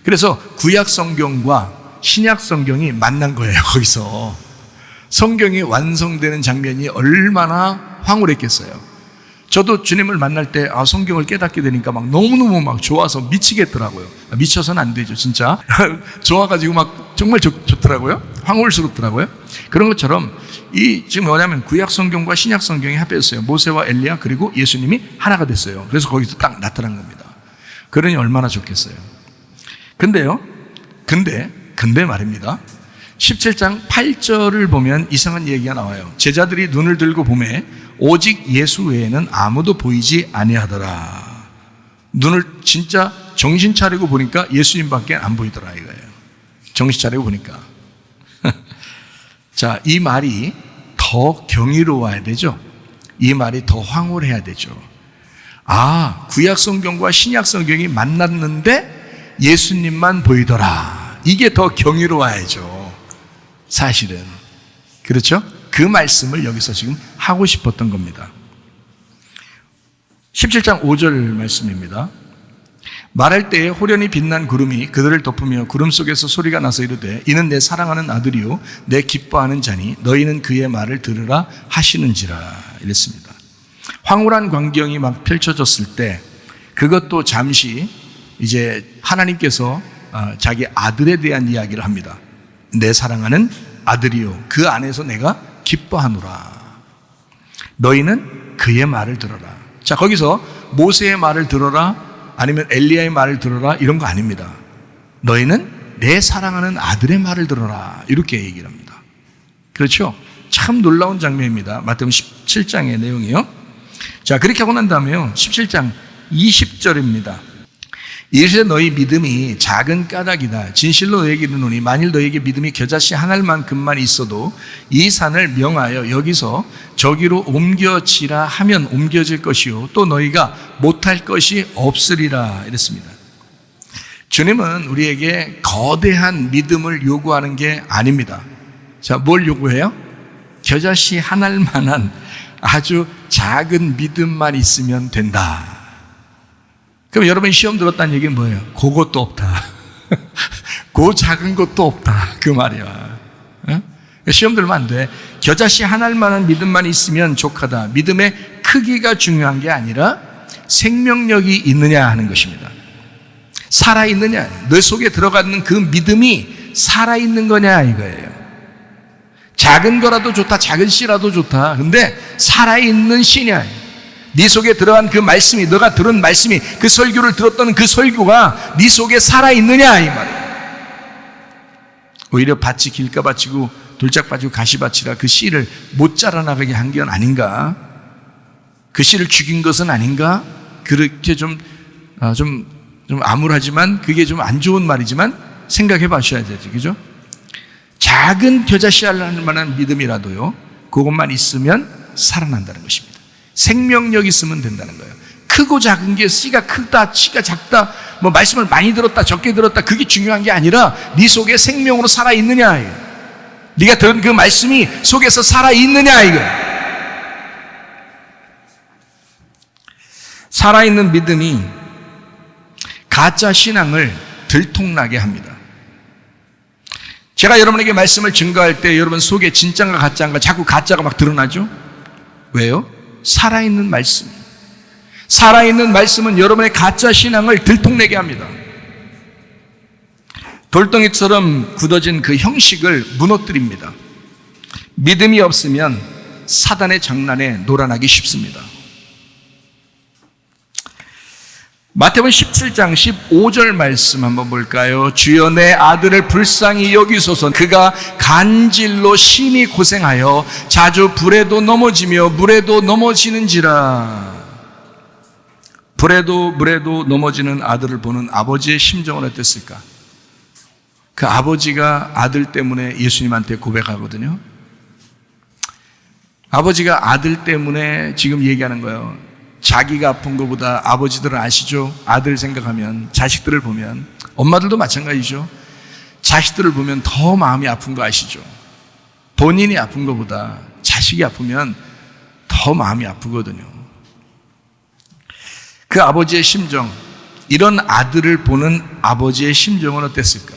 그래서 구약 성경과 신약 성경이 만난 거예요. 거기서 성경이 완성되는 장면이 얼마나 황홀했겠어요. 저도 주님을 만날 때 성경을 깨닫게 되니까 막 너무너무 막 좋아서 미치겠더라고요. 미쳐서는 안 되죠, 진짜. 좋아가지고 막 정말 좋더라고요. 황홀스럽더라고요. 그런 것처럼 이 지금 뭐냐면 구약 성경과 신약 성경이 합해졌어요. 모세와 엘리야 그리고 예수님이 하나가 됐어요. 그래서 거기서 딱 나타난 겁니다. 그러니 얼마나 좋겠어요. 근데 말입니다. 17장 8절을 보면 이상한 얘기가 나와요. 제자들이 눈을 들고 보매 오직 예수 외에는 아무도 보이지 아니하더라. 눈을 진짜 정신 차리고 보니까 예수님밖에 안 보이더라 이거예요. 정신 차리고 보니까. 자, 이 말이 더 경이로워야 되죠. 이 말이 더 황홀해야 되죠. 구약 성경과 신약 성경이 만났는데 예수님만 보이더라. 이게 더 경이로워야죠. 사실은. 그렇죠? 그 말씀을 여기서 지금 하고 싶었던 겁니다. 17장 5절 말씀입니다. 말할 때에 호련히 빛난 구름이 그들을 덮으며 구름 속에서 소리가 나서 이르되 이는 내 사랑하는 아들이요 내 기뻐하는 자니 너희는 그의 말을 들으라 하시는지라 이랬습니다. 황홀한 광경이 막 펼쳐졌을 때 그것도 잠시 이제 하나님께서 자기 아들에 대한 이야기를 합니다. 내 사랑하는 아들이요 그 안에서 내가 기뻐하노라. 너희는 그의 말을 들어라. 자, 거기서 모세의 말을 들어라 아니면 엘리야의 말을 들어라 이런 거 아닙니다. 너희는 내 사랑하는 아들의 말을 들어라 이렇게 얘기를 합니다. 그렇죠? 참 놀라운 장면입니다. 마태복음 17장의 내용이요. 자, 그렇게 하고 난 다음에요 17장 20절입니다. 이르시되 너희 믿음이 작은 까닭이다. 진실로 너희에게 이르노니 만일 너희에게 믿음이 겨자씨 한 알만큼만 있어도 이 산을 명하여 여기서 저기로 옮겨지라 하면 옮겨질 것이요 또 너희가 못할 것이 없으리라 이랬습니다. 주님은 우리에게 거대한 믿음을 요구하는 게 아닙니다. 자, 뭘 요구해요? 겨자씨 한 알만한 아주 작은 믿음만 있으면 된다. 그럼 여러분 시험 들었다는 얘기는 뭐예요? 그것도 없다. 그 작은 것도 없다. 그 말이야. 시험 들면 안 돼. 겨자씨 한 알만한 믿음만 있으면 족하다. 믿음의 크기가 중요한 게 아니라 생명력이 있느냐 하는 것입니다. 살아있느냐. 너 속에 들어가는 그 믿음이 살아있는 거냐 이거예요. 작은 거라도 좋다. 작은 씨라도 좋다. 근데 살아있는 씨냐. 네 속에 들어간 그 말씀이, 너가 들은 말씀이, 그 설교를 들었던 그 설교가 네 속에 살아있느냐 이 말이에요. 오히려 밭이 길가밭이고 돌짝밭이고 가시밭이라 그 씨를 못 자라나가게 한 건 아닌가? 그 씨를 죽인 것은 아닌가? 그렇게 좀 암울하지만 그게 좀 안 좋은 말이지만 생각해 봐셔야 되죠. 그죠? 작은 겨자씨 할 만한 믿음이라도요 그것만 있으면 살아난다는 것입니다. 생명력 있으면 된다는 거예요. 크고 작은 게 씨가 크다 씨가 작다 뭐 말씀을 많이 들었다 적게 들었다 그게 중요한 게 아니라 네 속에 생명으로 살아있느냐 이거예요. 네가 들은 그 말씀이 속에서 살아있느냐 이거예요. 살아있는 믿음이 가짜 신앙을 들통나게 합니다. 제가 여러분에게 말씀을 증거할 때 여러분 속에 진짜인가 가짜인가 자꾸 가짜가 막 드러나죠? 왜요? 살아있는 말씀. 살아있는 말씀은 여러분의 가짜 신앙을 들통내게 합니다. 돌덩이처럼 굳어진 그 형식을 무너뜨립니다. 믿음이 없으면 사단의 장난에 놀아나기 쉽습니다. 마태복음 17장 15절 말씀 한번 볼까요? 주여 내 아들을 불쌍히 여기소서. 그가 간질로 심히 고생하여 자주 불에도 넘어지며 물에도 넘어지는지라. 불에도 물에도 넘어지는 아들을 보는 아버지의 심정은 어땠을까? 그 아버지가 아들 때문에 예수님한테 고백하거든요. 아버지가 아들 때문에 지금 얘기하는 거예요. 자기가 아픈 것보다 아버지들은 아시죠? 아들 생각하면, 자식들을 보면, 엄마들도 마찬가지죠. 자식들을 보면 더 마음이 아픈 거 아시죠? 본인이 아픈 것보다 자식이 아프면 더 마음이 아프거든요. 그 아버지의 심정, 이런 아들을 보는 아버지의 심정은 어땠을까?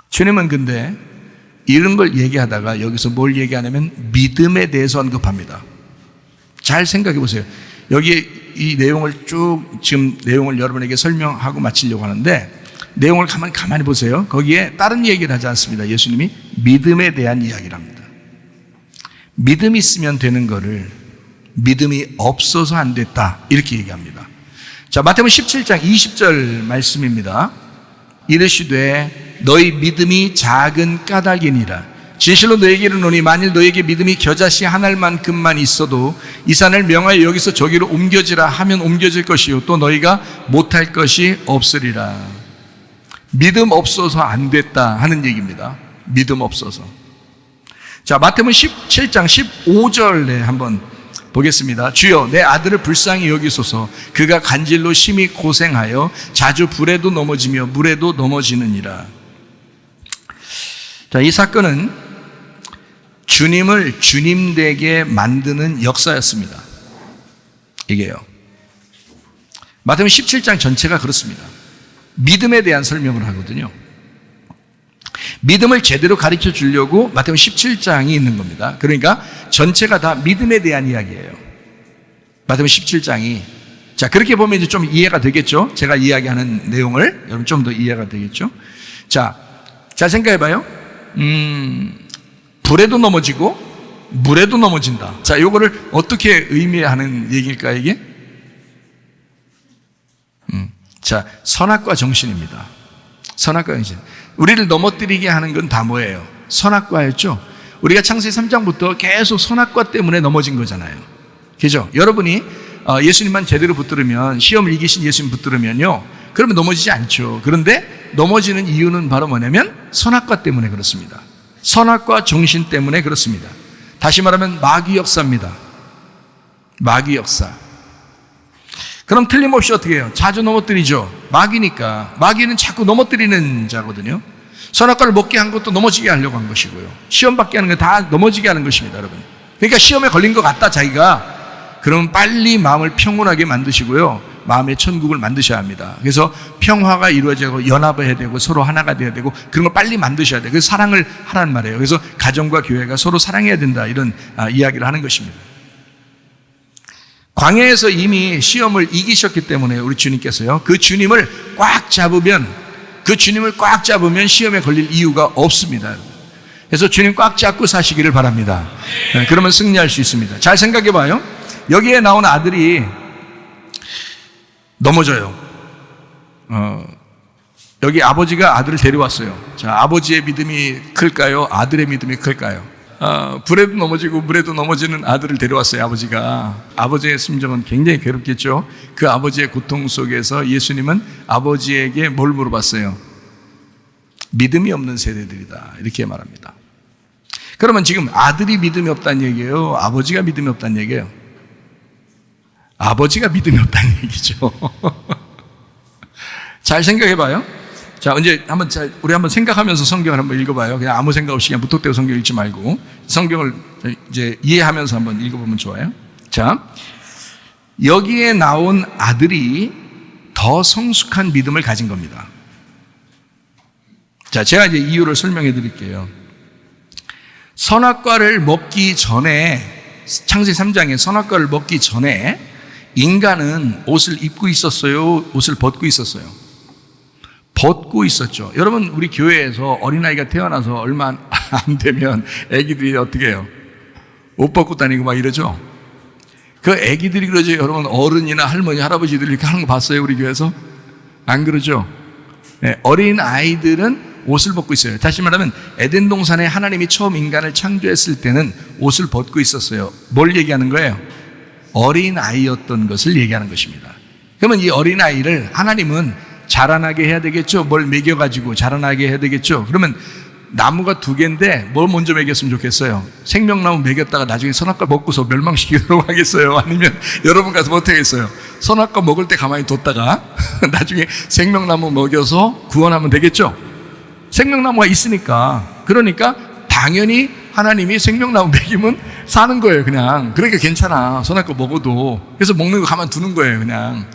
주님은 근데 이런 걸 얘기하다가 여기서 뭘 얘기하냐면 믿음에 대해서 언급합니다. 잘 생각해 보세요. 여기에 이 내용을 쭉 지금 내용을 여러분에게 설명하고 마치려고 하는데 내용을 가만히 보세요. 거기에 다른 얘기를 하지 않습니다. 예수님이 믿음에 대한 이야기를 합니다. 믿음이 있으면 되는 거를 믿음이 없어서 안 됐다 이렇게 얘기합니다. 자, 마태복음 17장 20절 말씀입니다. 이르시되 너희 믿음이 작은 까닭이니라. 진실로 너에게 이르노니 만일 너에게 믿음이 겨자씨 한 알만큼만 있어도 이 산을 명하여 여기서 저기로 옮겨지라 하면 옮겨질 것이요 또 너희가 못할 것이 없으리라. 믿음 없어서 안 됐다 하는 얘기입니다. 믿음 없어서. 자, 마태복음 17장 15절에 한번 보겠습니다. 주여 내 아들을 불쌍히 여기소서. 그가 간질로 심히 고생하여 자주 불에도 넘어지며 물에도 넘어지느니라. 자, 이 사건은 주님을 주님 되게 만드는 역사였습니다. 이게요. 마태복음 17장 전체가 그렇습니다. 믿음에 대한 설명을 하거든요. 믿음을 제대로 가르쳐 주려고 마태복음 17장이 있는 겁니다. 그러니까 전체가 다 믿음에 대한 이야기예요. 마태복음 17장이. 자, 그렇게 보면 이제 좀 이해가 되겠죠? 제가 이야기하는 내용을 여러분 좀 더 이해가 되겠죠? 자, 잘 생각해 봐요. 불에도 넘어지고 물에도 넘어진다. 자, 요거를 어떻게 의미하는 얘기일까 이게? 자, 선악과 정신입니다. 선악과 정신. 우리를 넘어뜨리게 하는 건 다 뭐예요? 선악과였죠. 우리가 창세기 3장부터 계속 선악과 때문에 넘어진 거잖아요. 그죠? 여러분이 예수님만 제대로 붙들으면, 시험을 이기신 예수님 붙들으면요, 그러면 넘어지지 않죠. 그런데 넘어지는 이유는 바로 뭐냐면 선악과 때문에 그렇습니다. 선악과 정신 때문에 그렇습니다. 다시 말하면 마귀 역사입니다. 마귀 역사. 그럼 틀림없이 어떻게 해요? 자주 넘어뜨리죠. 마귀니까. 마귀는 자꾸 넘어뜨리는 자거든요. 선악과를 먹게 한 것도 넘어지게 하려고 한 것이고요. 시험 받게 하는 건 다 넘어지게 하는 것입니다, 여러분. 그러니까 시험에 걸린 것 같다, 자기가. 그럼 빨리 마음을 평온하게 만드시고요. 마음의 천국을 만드셔야 합니다. 그래서 평화가 이루어지고 연합을 해야 되고 서로 하나가 돼야 되고 그런 걸 빨리 만드셔야 돼요. 그래서 사랑을 하라는 말이에요. 그래서 가정과 교회가 서로 사랑해야 된다, 이런 이야기를 하는 것입니다. 광야에서 이미 시험을 이기셨기 때문에 우리 주님께서요, 그 주님을 꽉 잡으면 시험에 걸릴 이유가 없습니다. 그래서 주님 꽉 잡고 사시기를 바랍니다. 그러면 승리할 수 있습니다. 잘 생각해 봐요. 여기에 나온 아들이 넘어져요. 여기 아버지가 아들을 데려왔어요. 자, 아버지의 믿음이 클까요? 아들의 믿음이 클까요? 불에도 넘어지고 물에도 넘어지는 아들을 데려왔어요. 아버지가. 아버지의 심정은 굉장히 괴롭겠죠. 그 아버지의 고통 속에서 예수님은 아버지에게 뭘 물어봤어요? 믿음이 없는 세대들이다, 이렇게 말합니다. 그러면 지금 아들이 믿음이 없다는 얘기예요? 아버지가 믿음이 없다는 얘기예요? 아버지가 믿음이 없다는 얘기죠. 잘 생각해 봐요. 자, 이제 우리 한번 생각하면서 성경을 한번 읽어봐요. 그냥 아무 생각 없이 그냥 무턱대고 성경 읽지 말고 성경을 이제 이해하면서 한번 읽어보면 좋아요. 자, 여기에 나온 아들이 더 성숙한 믿음을 가진 겁니다. 자, 제가 이제 이유를 설명해 드릴게요. 선악과를 먹기 전에, 창세기 3장에 선악과를 먹기 전에 인간은 옷을 입고 있었어요? 옷을 벗고 있었어요? 벗고 있었죠. 여러분, 우리 교회에서 어린아이가 태어나서 얼마 안 되면 애기들이 어떻게 해요? 옷 벗고 다니고 막 이러죠. 그 애기들이 그러죠. 여러분, 어른이나 할머니, 할아버지들 이렇게 하는 거 봤어요? 우리 교회에서? 안 그러죠? 네, 어린 아이들은 옷을 벗고 있어요. 다시 말하면 에덴 동산에 하나님이 처음 인간을 창조했을 때는 옷을 벗고 있었어요. 뭘 얘기하는 거예요? 어린 아이였던 것을 얘기하는 것입니다. 그러면 이 어린 아이를 하나님은 자라나게 해야 되겠죠. 뭘 먹여가지고 자라나게 해야 되겠죠. 그러면 나무가 2개인데 뭘 먼저 먹였으면 좋겠어요? 생명나무 먹였다가 나중에 선악과 먹고서 멸망시키도록 하겠어요? 아니면 여러분 가서 뭐 어떻겠어요? 선악과 먹을 때 가만히 뒀다가 나중에 생명나무 먹여서 구원하면 되겠죠? 생명나무가 있으니까. 그러니까 당연히 하나님이 생명나무 먹이면 사는 거예요, 그냥. 그러니까 괜찮아, 선악과 먹어도. 그래서 먹는 거 가만 두는 거예요, 그냥.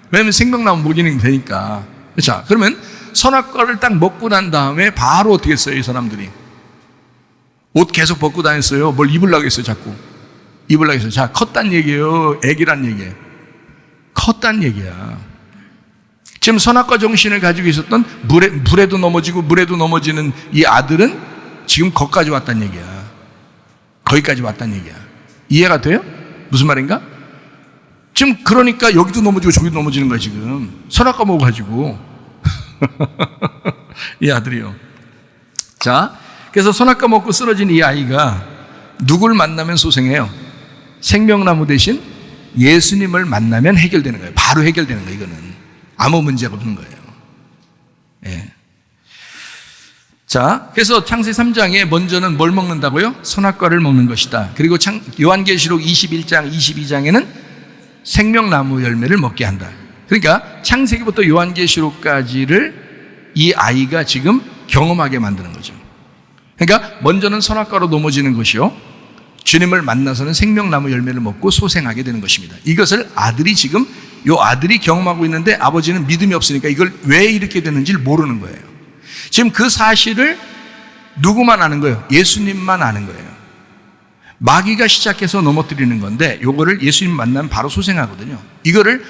왜냐면 생명나무 먹이는 게 되니까. 자, 그러면 선악과를 딱 먹고 난 다음에 바로 어떻게 했어요, 이 사람들이? 옷 계속 벗고 다녔어요. 뭘 입으려고 했어요, 자꾸. 입으려고 했어요. 자, 컸단 얘기예요, 애기란 얘기예요? 컸단 얘기야. 지금 선악과 정신을 가지고 있었던 물에도 넘어지고 물에도 넘어지는 이 아들은 지금 거기까지 왔단 얘기야. 거기까지 왔단 얘기야. 이해가 돼요? 무슨 말인가? 지금 그러니까 여기도 넘어지고 저기도 넘어지는 거야, 지금. 선악과 먹어가지고. 이 아들이요. 자, 그래서 선악과 먹고 쓰러진 이 아이가 누굴 만나면 소생해요? 생명나무 대신 예수님을 만나면 해결되는 거예요. 바로 해결되는 거예요. 이거는 아무 문제가 없는 거예요. 예. 자, 그래서 창세기 3장에 먼저는 뭘 먹는다고요? 선악과를 먹는 것이다. 그리고 요한계시록 21장, 22장에는 생명나무 열매를 먹게 한다. 그러니까 창세기부터 요한계시록까지를 이 아이가 지금 경험하게 만드는 거죠. 그러니까 먼저는 선악과로 넘어지는 것이요, 주님을 만나서는 생명나무 열매를 먹고 소생하게 되는 것입니다. 이것을 아들이 지금 요 아들이 경험하고 있는데 아버지는 믿음이 없으니까 이걸 왜 이렇게 되는지를 모르는 거예요. 지금 그 사실을 누구만 아는 거예요? 예수님만 아는 거예요. 마귀가 시작해서 넘어뜨리는 건데 요거를 예수님 만나면 바로 소생하거든요. 이거를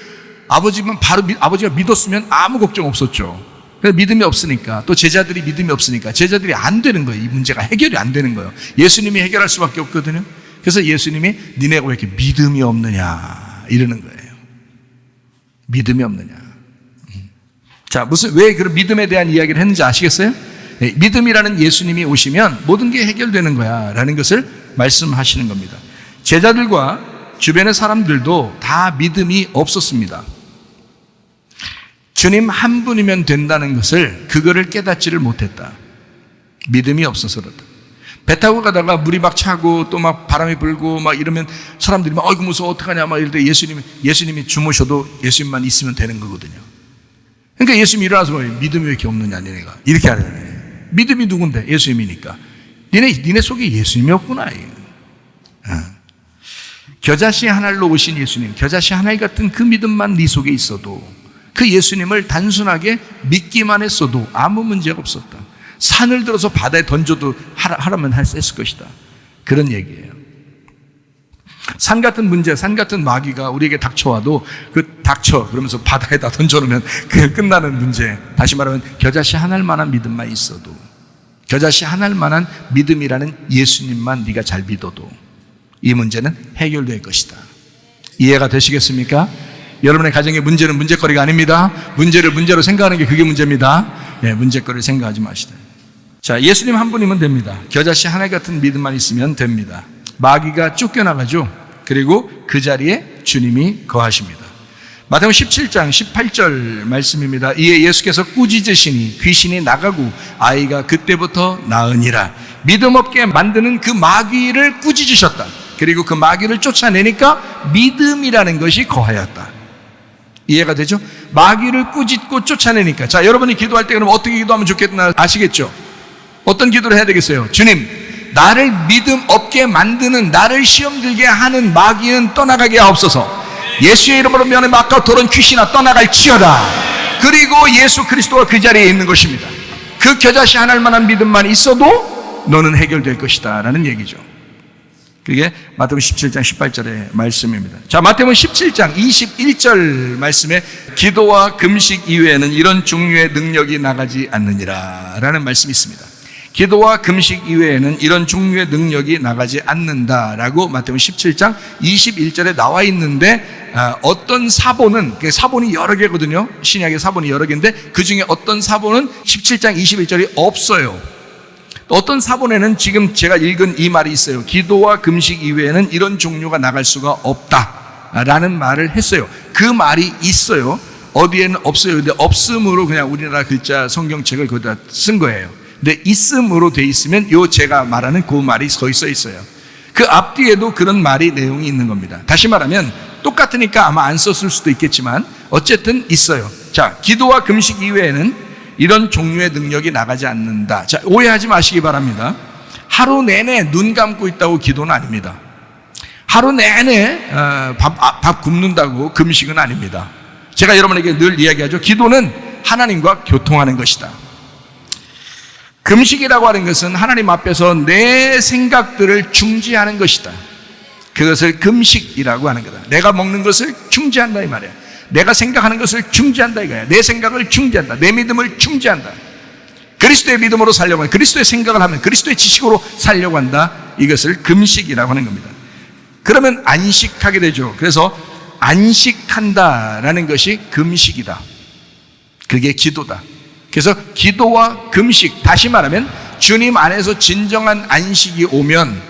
아버지가 믿었으면 아무 걱정 없었죠. 그래서 믿음이 없으니까, 또 제자들이 믿음이 없으니까 제자들이 안 되는 거예요. 이 문제가 해결이 안 되는 거예요. 예수님이 해결할 수밖에 없거든요. 그래서 예수님이 니네가 왜 이렇게 믿음이 없느냐 이러는 거예요. 믿음이 없느냐. 자, 왜 그런 믿음에 대한 이야기를 했는지 아시겠어요? 네, 믿음이라는 예수님이 오시면 모든 게 해결되는 거야 라는 것을 말씀하시는 겁니다. 제자들과 주변의 사람들도 다 믿음이 없었습니다. 주님 한 분이면 된다는 것을, 그거를 깨닫지를 못했다. 믿음이 없어서 그렇다. 배 타고 가다가 물이 막 차고 또 막 바람이 불고 막 이러면 사람들이 막 어이구 무서워 어떡하냐 막 이럴 때 예수님이 주무셔도 예수님만 있으면 되는 거거든요. 그러니까 예수님이 일어나서 믿음이 왜 이렇게 없느냐 니네가 이렇게 하는 거예요. 믿음이 누군데? 예수님이니까. 니네 속에 예수님이 없구나. 겨자씨 한 알로 오신 예수님, 겨자씨 한 알 같은 그 믿음만 네 속에 있어도, 그 예수님을 단순하게 믿기만 했어도 아무 문제가 없었다. 산을 들어서 바다에 던져도 하라면 했을 것이다. 그런 얘기예요. 산 같은 문제, 산 같은 마귀가 우리에게 닥쳐와도 그러면서 바다에다 던져놓으면 그게 끝나는 문제. 다시 말하면 겨자씨 한 알만한 믿음만 있어도, 겨자씨 한 알만한 믿음이라는 예수님만 네가 잘 믿어도 이 문제는 해결될 것이다. 이해가 되시겠습니까? 여러분의 가정의 문제는 문제거리가 아닙니다. 문제를 문제로 생각하는 게 그게 문제입니다. 예, 문제거리를 생각하지 마시다. 자, 예수님 한 분이면 됩니다. 겨자씨 하나 같은 믿음만 있으면 됩니다. 마귀가 쫓겨나가죠. 그리고 그 자리에 주님이 거하십니다. 마태복음 17장 18절 말씀입니다. 이에 예수께서 꾸짖으시니 귀신이 나가고 아이가 그때부터 나으니라. 믿음 없게 만드는 그 마귀를 꾸짖으셨다. 그리고 그 마귀를 쫓아내니까 믿음이라는 것이 거하였다. 이해가 되죠? 마귀를 꾸짖고 쫓아내니까. 자, 여러분이 기도할 때 그럼 어떻게 기도하면 좋겠나 아시겠죠? 어떤 기도를 해야 되겠어요? 주님, 나를 믿음 없게 만드는, 나를 시험 들게 하는 마귀는 떠나가게 하옵소서. 예수의 이름으로 면에 막과 돌은 귀신아 떠나갈지어다. 그리고 예수 그리스도가 그 자리에 있는 것입니다. 그 겨자씨 한 알만한 믿음만 있어도 너는 해결될 것이다 라는 얘기죠. 그게 마태복음 17장 18절의 말씀입니다. 자, 마태복음 17장 21절 말씀에 기도와 금식 이외에는 이런 종류의 능력이 나가지 않느니라 라는 말씀이 있습니다. 기도와 금식 이외에는 이런 종류의 능력이 나가지 않는다라고 마태복음 17장 21절에 나와 있는데, 어떤 사본은, 사본이 여러 개거든요. 신약의 사본이 여러 개인데 그 중에 어떤 사본은 17장 21절이 없어요. 어떤 사본에는 지금 제가 읽은 이 말이 있어요. 기도와 금식 이외에는 이런 종류가 나갈 수가 없다라는 말을 했어요. 그 말이 있어요. 어디에는 없어요. 근데 없음으로 그냥 우리나라 글자 성경책을 거기다 쓴 거예요. 근데 있음으로 돼 있으면 요 제가 말하는 그 말이 거기 써 있어요. 그 앞뒤에도 그런 말이 내용이 있는 겁니다. 다시 말하면 똑같으니까 아마 안 썼을 수도 있겠지만 어쨌든 있어요. 자, 기도와 금식 이외에는 이런 종류의 능력이 나가지 않는다. 자, 오해하지 마시기 바랍니다. 하루 내내 눈 감고 있다고 기도는 아닙니다. 하루 내내 밥 굶는다고 금식은 아닙니다. 제가 여러분에게 늘 이야기하죠. 기도는 하나님과 교통하는 것이다. 금식이라고 하는 것은 하나님 앞에서 내 생각들을 중지하는 것이다. 그것을 금식이라고 하는 거다. 내가 먹는 것을 중지한다 이 말이야. 내가 생각하는 것을 중지한다 이거야. 내 생각을 중지한다. 내 믿음을 중지한다. 그리스도의 믿음으로 살려고 한다. 그리스도의 생각을 하면 그리스도의 지식으로 살려고 한다. 이것을 금식이라고 하는 겁니다. 그러면 안식하게 되죠. 그래서 안식한다라는 것이 금식이다. 그게 기도다. 그래서 기도와 금식, 다시 말하면 주님 안에서 진정한 안식이 오면,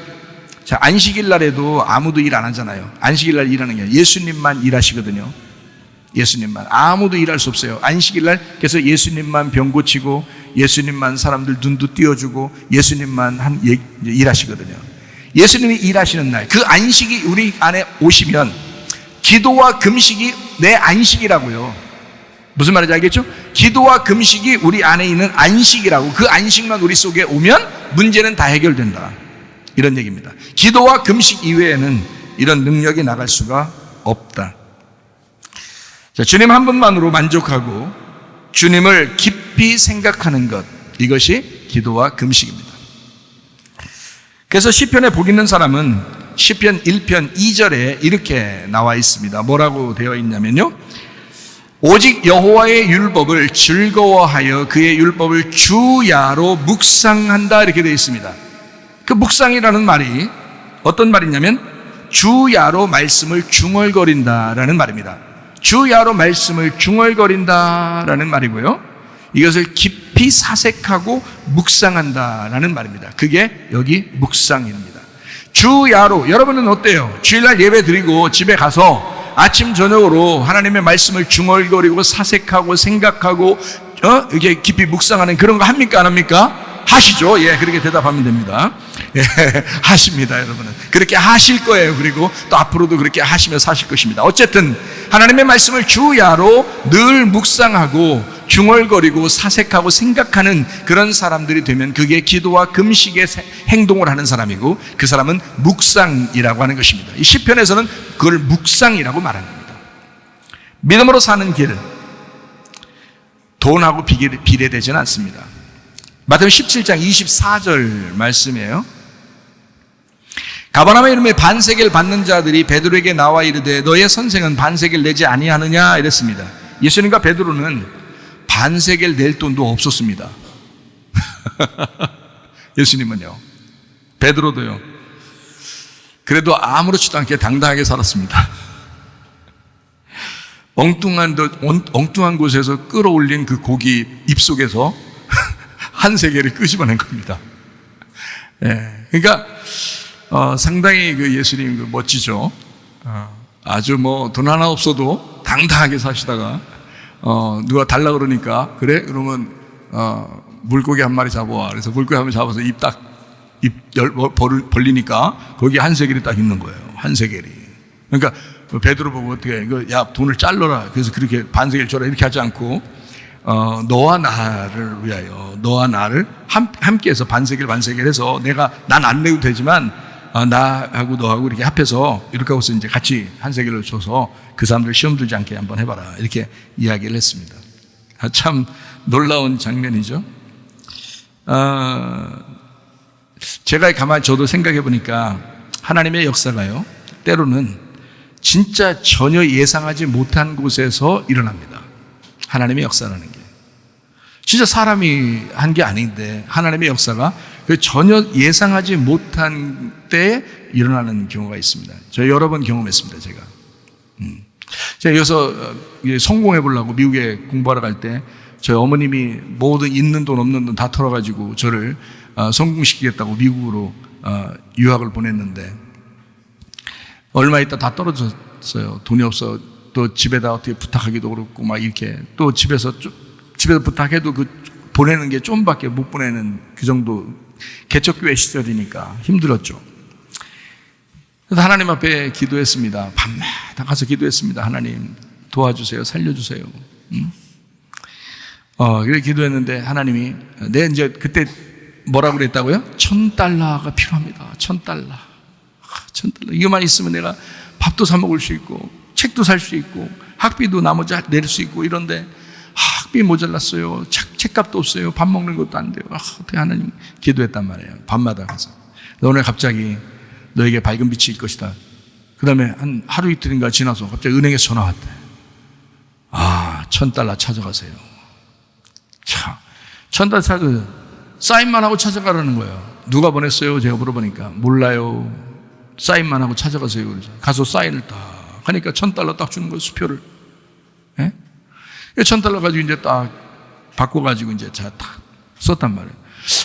자, 안식일 날에도 아무도 일 안 하잖아요. 안식일 날 일하는 게 예수님만 일하시거든요. 예수님만. 아무도 일할 수 없어요. 안식일 날 그래서 예수님만 병 고치고 예수님만 사람들 눈도 띄워주고 예수님만 일하시거든요. 예수님이 일하시는 날, 그 안식이 우리 안에 오시면 기도와 금식이 내 안식이라고요. 무슨 말인지 알겠죠? 기도와 금식이 우리 안에 있는 안식이라고. 그 안식만 우리 속에 오면 문제는 다 해결된다. 이런 얘기입니다. 기도와 금식 이외에는 이런 능력이 나갈 수가 없다. 자, 주님 한 분만으로 만족하고 주님을 깊이 생각하는 것, 이것이 기도와 금식입니다. 그래서 시편에 복 있는 사람은 시편 1편 2절에 이렇게 나와 있습니다. 뭐라고 되어 있냐면요, 오직 여호와의 율법을 즐거워하여 그의 율법을 주야로 묵상한다, 이렇게 되어 있습니다. 그 묵상이라는 말이 어떤 말이냐면 주야로 말씀을 중얼거린다라는 말입니다. 주야로 말씀을 중얼거린다라는 말이고요, 이것을 깊이 사색하고 묵상한다라는 말입니다. 그게 여기 묵상입니다. 주야로. 여러분은 어때요? 주일날 예배 드리고 집에 가서 아침 저녁으로 하나님의 말씀을 중얼거리고 사색하고 생각하고 이렇게 깊이 묵상하는 그런 거 합니까? 안 합니까? 하시죠. 예, 그렇게 대답하면 됩니다. 예, 하십니다, 여러분은. 그렇게 하실 거예요. 그리고 또 앞으로도 그렇게 하시며 사실 것입니다. 어쨌든 하나님의 말씀을 주야로 늘 묵상하고 중얼거리고 사색하고 생각하는 그런 사람들이 되면 그게 기도와 금식의 행동을 하는 사람이고, 그 사람은 묵상이라고 하는 것입니다. 이 시편에서는 그걸 묵상이라고 말하는 겁니다. 믿음으로 사는 길, 돈하고 비례되지는 않습니다. 마태복음 17장 24절 말씀이에요. 가버나움의 이름에 반세계를 받는 자들이 베드로에게 나와 이르되 너의 선생은 반세계를 내지 아니하느냐 이랬습니다. 예수님과 베드로는 반세계를 낼 돈도 없었습니다. 예수님은요, 베드로도요. 그래도 아무렇지도 않게 당당하게 살았습니다. 엉뚱한 곳에서 끌어올린 그 고기 입속에서 한 세계를 끄집어낸 겁니다. 예, 그러니까 상당히 그 예수님 멋지죠. 아주 뭐 돈 하나 없어도 당당하게 사시다가 누가 달라 그러니까 그래? 그러면 물고기 한 마리 잡아와. 그래서 물고기 한 마리 잡아서 입 벌리니까 거기 한 세겔이 딱 있는 거예요. 한 세겔이. 그러니까 베드로 보고 어떻게 야 돈을 잘라라. 그래서 그렇게 반세겔 줘라 이렇게 하지 않고 너와 나를 위하여, 너와 나를 함께해서 반세겔 해서 난 안 내도 되지만 나하고 너하고 이렇게 합해서 이렇게 하고서 이제 같이 한 세겔을 줘서 그 사람들 시험 들지 않게 한번 해봐라, 이렇게 이야기를 했습니다. 참 놀라운 장면이죠. 제가 가만히 저도 생각해 보니까 하나님의 역사가요, 때로는 진짜 전혀 예상하지 못한 곳에서 일어납니다. 하나님의 역사라는 게 진짜 사람이 한 게 아닌데 하나님의 역사가 전혀 예상하지 못한 때에 일어나는 경우가 있습니다. 저 여러 번 경험했습니다. 제가 여기서 성공해 보려고 미국에 공부하러 갈 때 저희 어머님이 모든 있는 돈 없는 돈 다 털어가지고 저를 성공시키겠다고 미국으로 유학을 보냈는데 얼마 있다 다 떨어졌어요. 돈이 없어. 또 집에다 어떻게 부탁하기도 그렇고 막 이렇게 또 집에서 부탁해도 그 보내는 게 좀밖에 못 보내는 그 정도 개척교회 시절이니까 힘들었죠. 그래서 하나님 앞에 기도했습니다. 밤마다 가서 기도했습니다. 하나님 도와주세요, 살려주세요. 그래 기도했는데 하나님이 이제 그때 뭐라고 그랬다고요? $1,000가 필요합니다. $1,000. $1,000. 이것만 있으면 내가 밥도 사 먹을 수 있고 책도 살 수 있고 학비도 나머지 낼 수 있고 이런데 학비 모자랐어요. 책값도 없어요. 밥 먹는 것도 안 돼요. 어떻게 하나님 기도했단 말이에요. 밤마다 가서. 오늘 갑자기 너에게 밝은 빛이 있을 것이다. 그 다음에 한 하루 이틀인가 지나서 갑자기 은행에서 전화 왔대. $1,000 찾아가세요. 참, $1,000 찾아가세요. 사인만 하고 찾아가라는 거예요. 누가 보냈어요? 제가 물어보니까 몰라요. 사인만 하고 찾아가세요. 그래서 가서 사인을 딱 하니까 $1,000 딱 주는 거예요. 수표를. 예? $1,000 가지고 이제 딱 바꿔가지고 이제 제가 딱 썼단 말이에요.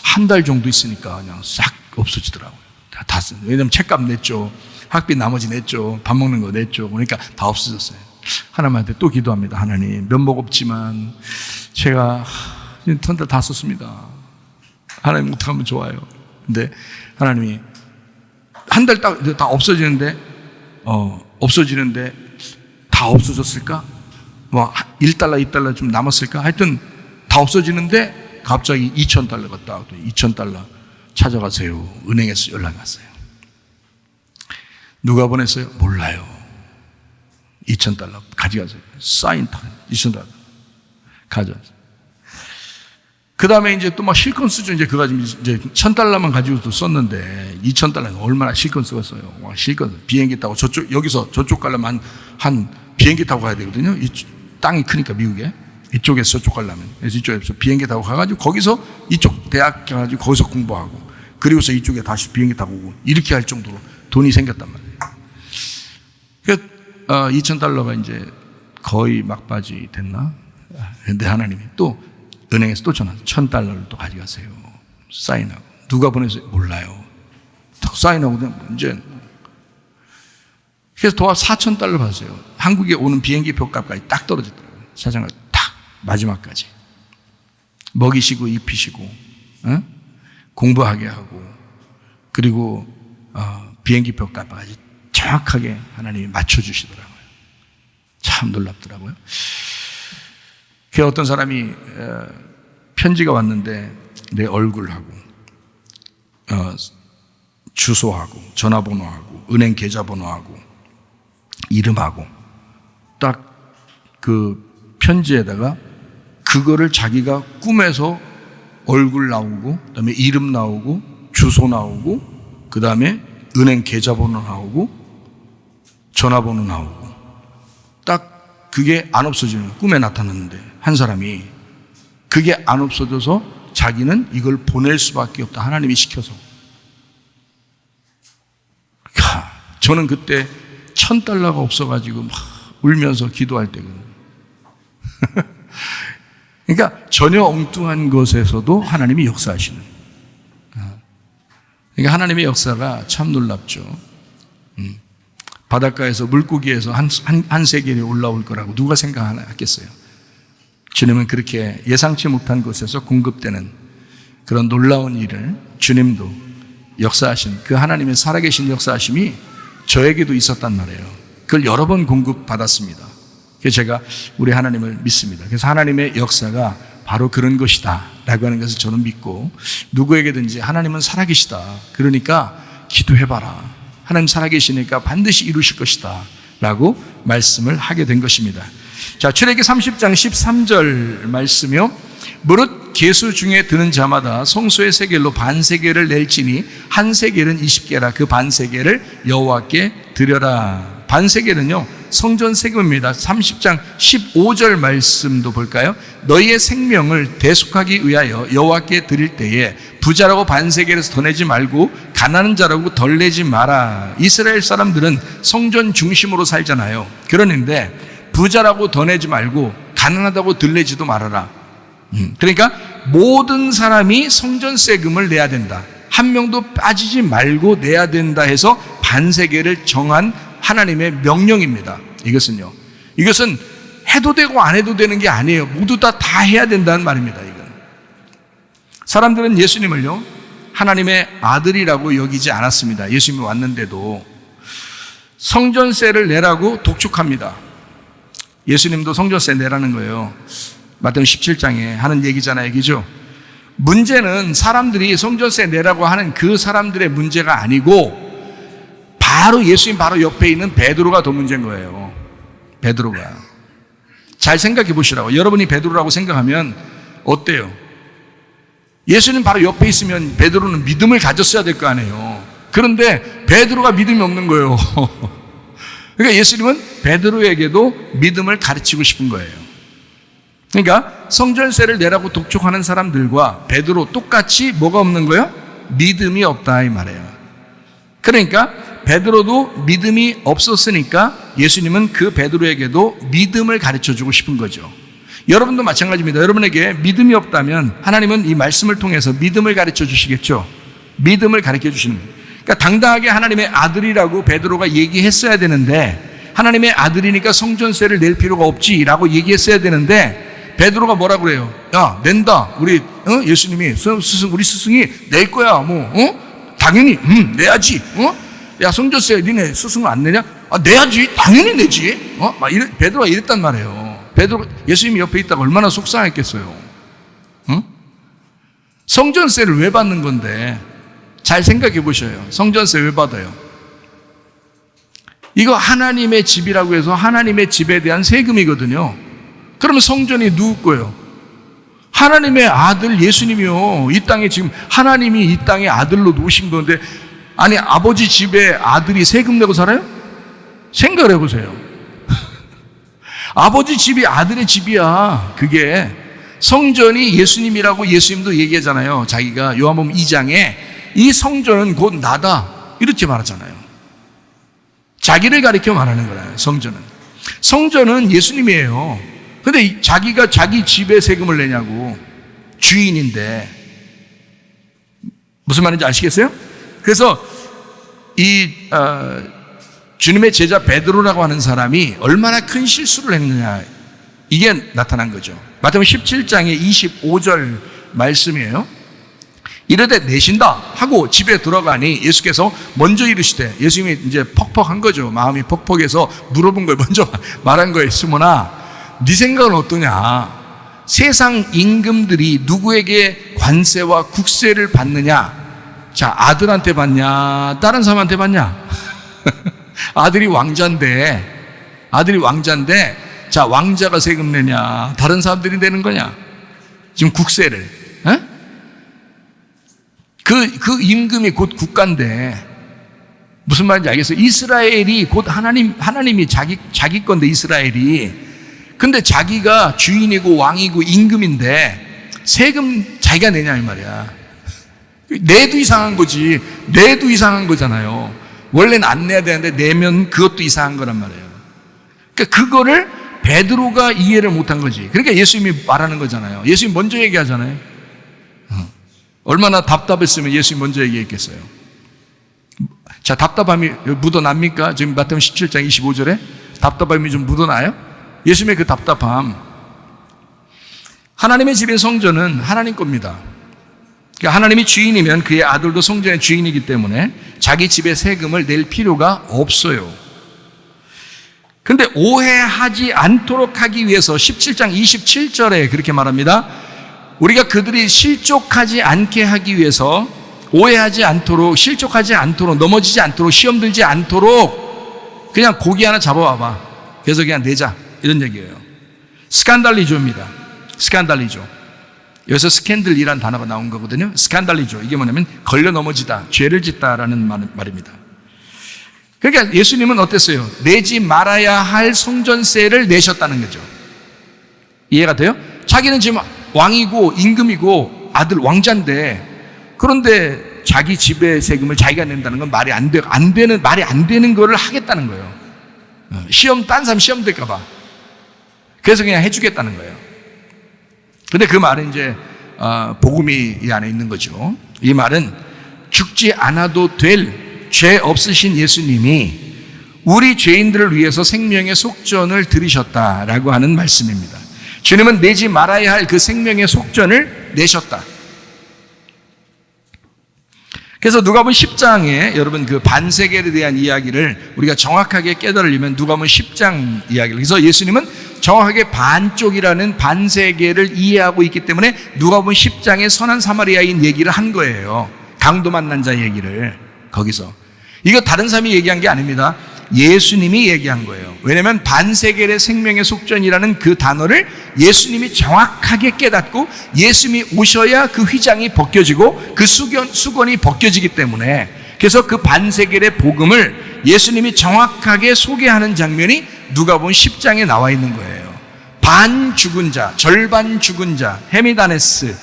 한 달 정도 있으니까 그냥 싹 없어지더라고요. 다 쓴. 왜냐면 책값 냈죠. 학비 나머지 냈죠. 밥 먹는 거 냈죠. 그러니까 다 없어졌어요. 하나님한테 또 기도합니다. 하나님, 면목 없지만 제가 $1,000 다 썼습니다. 하나님 어떻게 하면 좋아요? 근데 하나님이 한 달 다 없어지는데 다 없어졌을까? 뭐 $1, $2 좀 남았을까? 하여튼 다 없어지는데 갑자기 $2,000가 딱 $2,000 찾아가세요. 은행에서 연락이 왔어요. 누가 보냈어요? 몰라요. $2,000 가져가세요. 사인 $2,000 가져가세요. 그 다음에 이제 또 막 실컷 쓰죠. 이제 그거 가지고 이제 $1,000만 가지고도 썼는데 $2,000는 얼마나 실컷 썼어요. 와, 실컷 비행기 타고 여기서 저쪽 가려면 한 비행기 타고 가야 되거든요. 땅이 크니까 미국에 이쪽에서 저쪽 가려면 그래서 이쪽에서 비행기 타고 가가지고 거기서 이쪽 대학 가가지고 거기서 공부하고 그리고서 이쪽에 다시 비행기 타고 오고 이렇게 할 정도로 돈이 생겼단 말이에요. 그래서 $2,000가 이제 거의 막바지 됐나? 근데 하나님이 또 은행에서 또 전화, $1,000를 또 가져가세요. 사인하고. 누가 보냈어요? 몰라요. 딱 사인하고 이제 그래서 도합 $4,000 받았어요. 한국에 오는 비행기 표값까지 딱 떨어졌더라고요. 사장을 딱 마지막까지 먹이시고 입히시고 공부하게 하고 그리고 비행기 표값까지 정확하게 하나님이 맞춰주시더라고요. 참 놀랍더라고요. 그 어떤 사람이 편지가 왔는데 내 얼굴하고 주소하고 전화번호하고 은행 계좌번호하고 이름하고 딱 그 편지에다가 그거를 자기가 꿈에서 얼굴 나오고 그다음에 이름 나오고 주소 나오고 그다음에 은행 계좌번호 나오고 전화번호 나오고 딱 그게 안 없어지는 거예요. 꿈에 나타났는데 한 사람이 그게 안 없어져서 자기는 이걸 보낼 수밖에 없다. 하나님이 시켜서. 저는 그때 $1,000가 없어가지고 막 울면서 기도할 때거든요. 그러니까 전혀 엉뚱한 것에서도 하나님이 역사하시는. 그러니까 하나님의 역사가 참 놀랍죠. 바닷가에서 물고기에서 한 세겔이 올라올 거라고 누가 생각하겠어요? 주님은 그렇게 예상치 못한 곳에서 공급되는 그런 놀라운 일을 주님도 역사하신 그 하나님의 살아계신 역사하심이 저에게도 있었단 말이에요. 그걸 여러 번 공급받았습니다. 그래서 제가 우리 하나님을 믿습니다. 그래서 하나님의 역사가 바로 그런 것이다 라고 하는 것을 저는 믿고 누구에게든지 하나님은 살아계시다. 그러니까 기도해봐라. 하나님 살아계시니까 반드시 이루실 것이다 라고 말씀을 하게 된 것입니다. 자, 출애굽기 30장 13절 말씀이요. 무릇 계수 중에 드는 자마다 성소의 세겔로 반세겔을 낼지니 한 세겔은 20개라. 그 반세겔을 여호와께 드려라. 반세겔은요 성전 세금입니다. 30장 15절 말씀도 볼까요? 너희의 생명을 대속하기 위하여 여호와께 드릴 때에 부자라고 반세겔에서 더 내지 말고 가난한 자라고 덜 내지 마라. 이스라엘 사람들은 성전 중심으로 살잖아요. 그러는데 부자라고 더 내지 말고 가난하다고 덜 내지도 말아라. 그러니까 모든 사람이 성전 세금을 내야 된다. 한 명도 빠지지 말고 내야 된다 해서 반세겔을 정한 하나님의 명령입니다. 이것은요 이것은 해도 되고 안 해도 되는 게 아니에요. 모두 다 해야 된다는 말입니다. 이건. 사람들은 예수님을요, 하나님의 아들이라고 여기지 않았습니다. 예수님이 왔는데도 성전세를 내라고 독촉합니다. 예수님도 성전세 내라는 거예요. 마태복음 17장에 하는 얘기잖아요. 얘기죠. 문제는 사람들이 성전세 내라고 하는 그 사람들의 문제가 아니고 바로 예수님 바로 옆에 있는 베드로가 더 문제인 거예요. 베드로가. 잘 생각해 보시라고. 여러분이 베드로라고 생각하면 어때요? 예수님 바로 옆에 있으면 베드로는 믿음을 가졌어야 될 거 아니에요. 그런데 베드로가 믿음이 없는 거예요. 그러니까 예수님은 베드로에게도 믿음을 가르치고 싶은 거예요. 그러니까 성전세를 내라고 독촉하는 사람들과 베드로 똑같이 뭐가 없는 거예요? 믿음이 없다 이 말이에요. 그러니까 베드로도 믿음이 없었으니까 예수님은 그 베드로에게도 믿음을 가르쳐주고 싶은 거죠. 여러분도 마찬가지입니다. 여러분에게 믿음이 없다면 하나님은 이 말씀을 통해서 믿음을 가르쳐 주시겠죠. 믿음을 가르쳐 주시는 거예요. 그러니까 당당하게 하나님의 아들이라고 베드로가 얘기했어야 되는데 하나님의 아들이니까 성전세를 낼 필요가 없지라고 얘기했어야 되는데 베드로가 뭐라 그래요? 야, 낸다. 우리 예수님이 우리 스승이 낼 거야. 당연히 내야지. 야, 성전세 니네 스승은 안 내냐? 아, 내야지. 당연히 내지. 베드로가 이랬단 말이에요. 베드로 예수님이 옆에 있다가 얼마나 속상했겠어요. 성전세를 왜 받는 건데? 잘 생각해 보셔요. 성전세 왜 받아요? 이거 하나님의 집이라고 해서 하나님의 집에 대한 세금이거든요. 그러면 성전이 누구 거예요? 하나님의 아들 예수님이요. 이 땅에 지금 하나님이 이 땅에 아들로 놓으신 건데, 아니 아버지 집에 아들이 세금 내고 살아요? 생각을 해보세요. 아버지 집이 아들의 집이야. 그게 성전이 예수님이라고 예수님도 얘기하잖아요. 자기가 요한복음 2장에 이 성전은 곧 나다 이렇게 말하잖아요. 자기를 가리켜 말하는 거예요. 성전은 예수님이에요. 근데 자기가 자기 집에 세금을 내냐고. 주인인데 무슨 말인지 아시겠어요? 그래서 주님의 제자 베드로라고 하는 사람이 얼마나 큰 실수를 했느냐, 이게 나타난 거죠. 마태복음 17장의 25절 말씀이에요. 이르되 내신다 하고 집에 들어가니 예수께서 먼저 이르시되, 예수님이 이제 퍽퍽한 거죠. 마음이 퍽퍽해서 물어본 걸 먼저 말한 거예요. 시몬아, 네 생각은 어떠냐? 세상 임금들이 누구에게 관세와 국세를 받느냐? 자, 아들한테 받냐? 다른 사람한테 받냐? 아들이 왕자인데, 자, 왕자가 세금 내냐? 다른 사람들이 내는 거냐? 지금 국세를. 그 임금이 곧 국가인데, 무슨 말인지 알겠어요? 이스라엘이 곧 하나님이 자기 건데, 이스라엘이. 근데 자기가 주인이고 왕이고 임금인데, 세금 자기가 내냐, 이 말이야. 내도 이상한 거지. 내도 이상한 거잖아요. 원래는 안 내야 되는데 내면 그것도 이상한 거란 말이에요. 그러니까 그거를 베드로가 이해를 못한 거지. 그러니까 예수님이 말하는 거잖아요. 예수님이 먼저 얘기하잖아요. 얼마나 답답했으면 예수님이 먼저 얘기했겠어요. 자, 답답함이 묻어납니까? 지금 마태복음 17장 25절에 답답함이 좀 묻어나요? 예수님의 그 답답함. 하나님의 집인 성전은 하나님 겁니다. 그러니까 하나님이 주인이면 그의 아들도 성전의 주인이기 때문에 자기 집에 세금을 낼 필요가 없어요. 그런데 오해하지 않도록 하기 위해서 17장 27절에 그렇게 말합니다. 우리가 그들이 실족하지 않게 하기 위해서, 오해하지 않도록, 실족하지 않도록, 넘어지지 않도록, 시험 들지 않도록 그냥 고기 하나 잡아와봐. 그래서 그냥 내자, 이런 얘기예요. 스칸달리조입니다. 스칸달리조. 여기서 스캔들이라는 단어가 나온 거거든요. 스칸달리조. 이게 뭐냐면 걸려 넘어지다, 죄를 짓다라는 말입니다. 그러니까 예수님은 어땠어요? 내지 말아야 할 성전세를 내셨다는 거죠. 이해가 돼요? 자기는 지금 왕이고 임금이고 아들 왕자인데, 그런데 자기 집의 세금을 자기가 낸다는 건 말이 안 되는 거를 하겠다는 거예요. 딴 사람 시험 될까 봐. 그래서 그냥 해주겠다는 거예요. 근데 그 말은 이제 복음이 이 안에 있는 거죠. 이 말은 죽지 않아도 될 죄 없으신 예수님이 우리 죄인들을 위해서 생명의 속전을 들이셨다라고 하는 말씀입니다. 주님은 내지 말아야 할 그 생명의 속전을 내셨다. 그래서 누가복음 10장에 여러분 그 반세겔에 대한 이야기를 우리가 정확하게 깨달으려면 누가복음 10장 이야기를, 그래서 예수님은 정확하게 반쪽이라는 반세겔을 이해하고 있기 때문에 누가복음 10장에 선한 사마리아인 얘기를 한 거예요. 강도 만난 자 얘기를 거기서. 이거 다른 사람이 얘기한 게 아닙니다. 예수님이 얘기한 거예요. 왜냐하면 반세겔의 생명의 속전이라는 그 단어를 예수님이 정확하게 깨닫고 예수님이 오셔야 그 휘장이 벗겨지고 그 수건이 벗겨지기 때문에, 그래서 그 반세겔의 복음을 예수님이 정확하게 소개하는 장면이 누가복음 10장에 나와 있는 거예요. 반 죽은 자, 절반 죽은 자, 헤미다네스,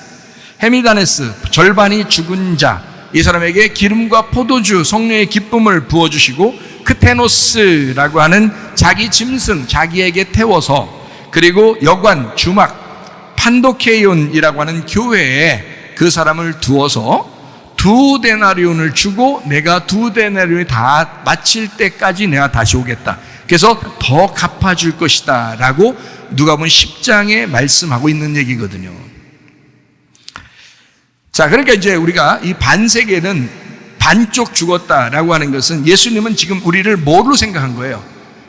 절반이 죽은 자, 이 사람에게 기름과 포도주, 성령의 기쁨을 부어주시고 크테노스라고 하는 자기 짐승, 자기에게 태워서, 그리고 여관, 주막, 판도케이온이라고 하는 교회에 그 사람을 두어서 2데나리온을 주고 내가 2데나리온이 다 마칠 때까지 내가 다시 오겠다. 그래서 더 갚아줄 것이다 라고 누가복음 10장에 말씀하고 있는 얘기거든요. 자, 그러니까 이제 우리가 이 반세겔은 반쪽 죽었다라고 하는 것은 예수님은 지금 우리를 뭐로 생각한 거예요?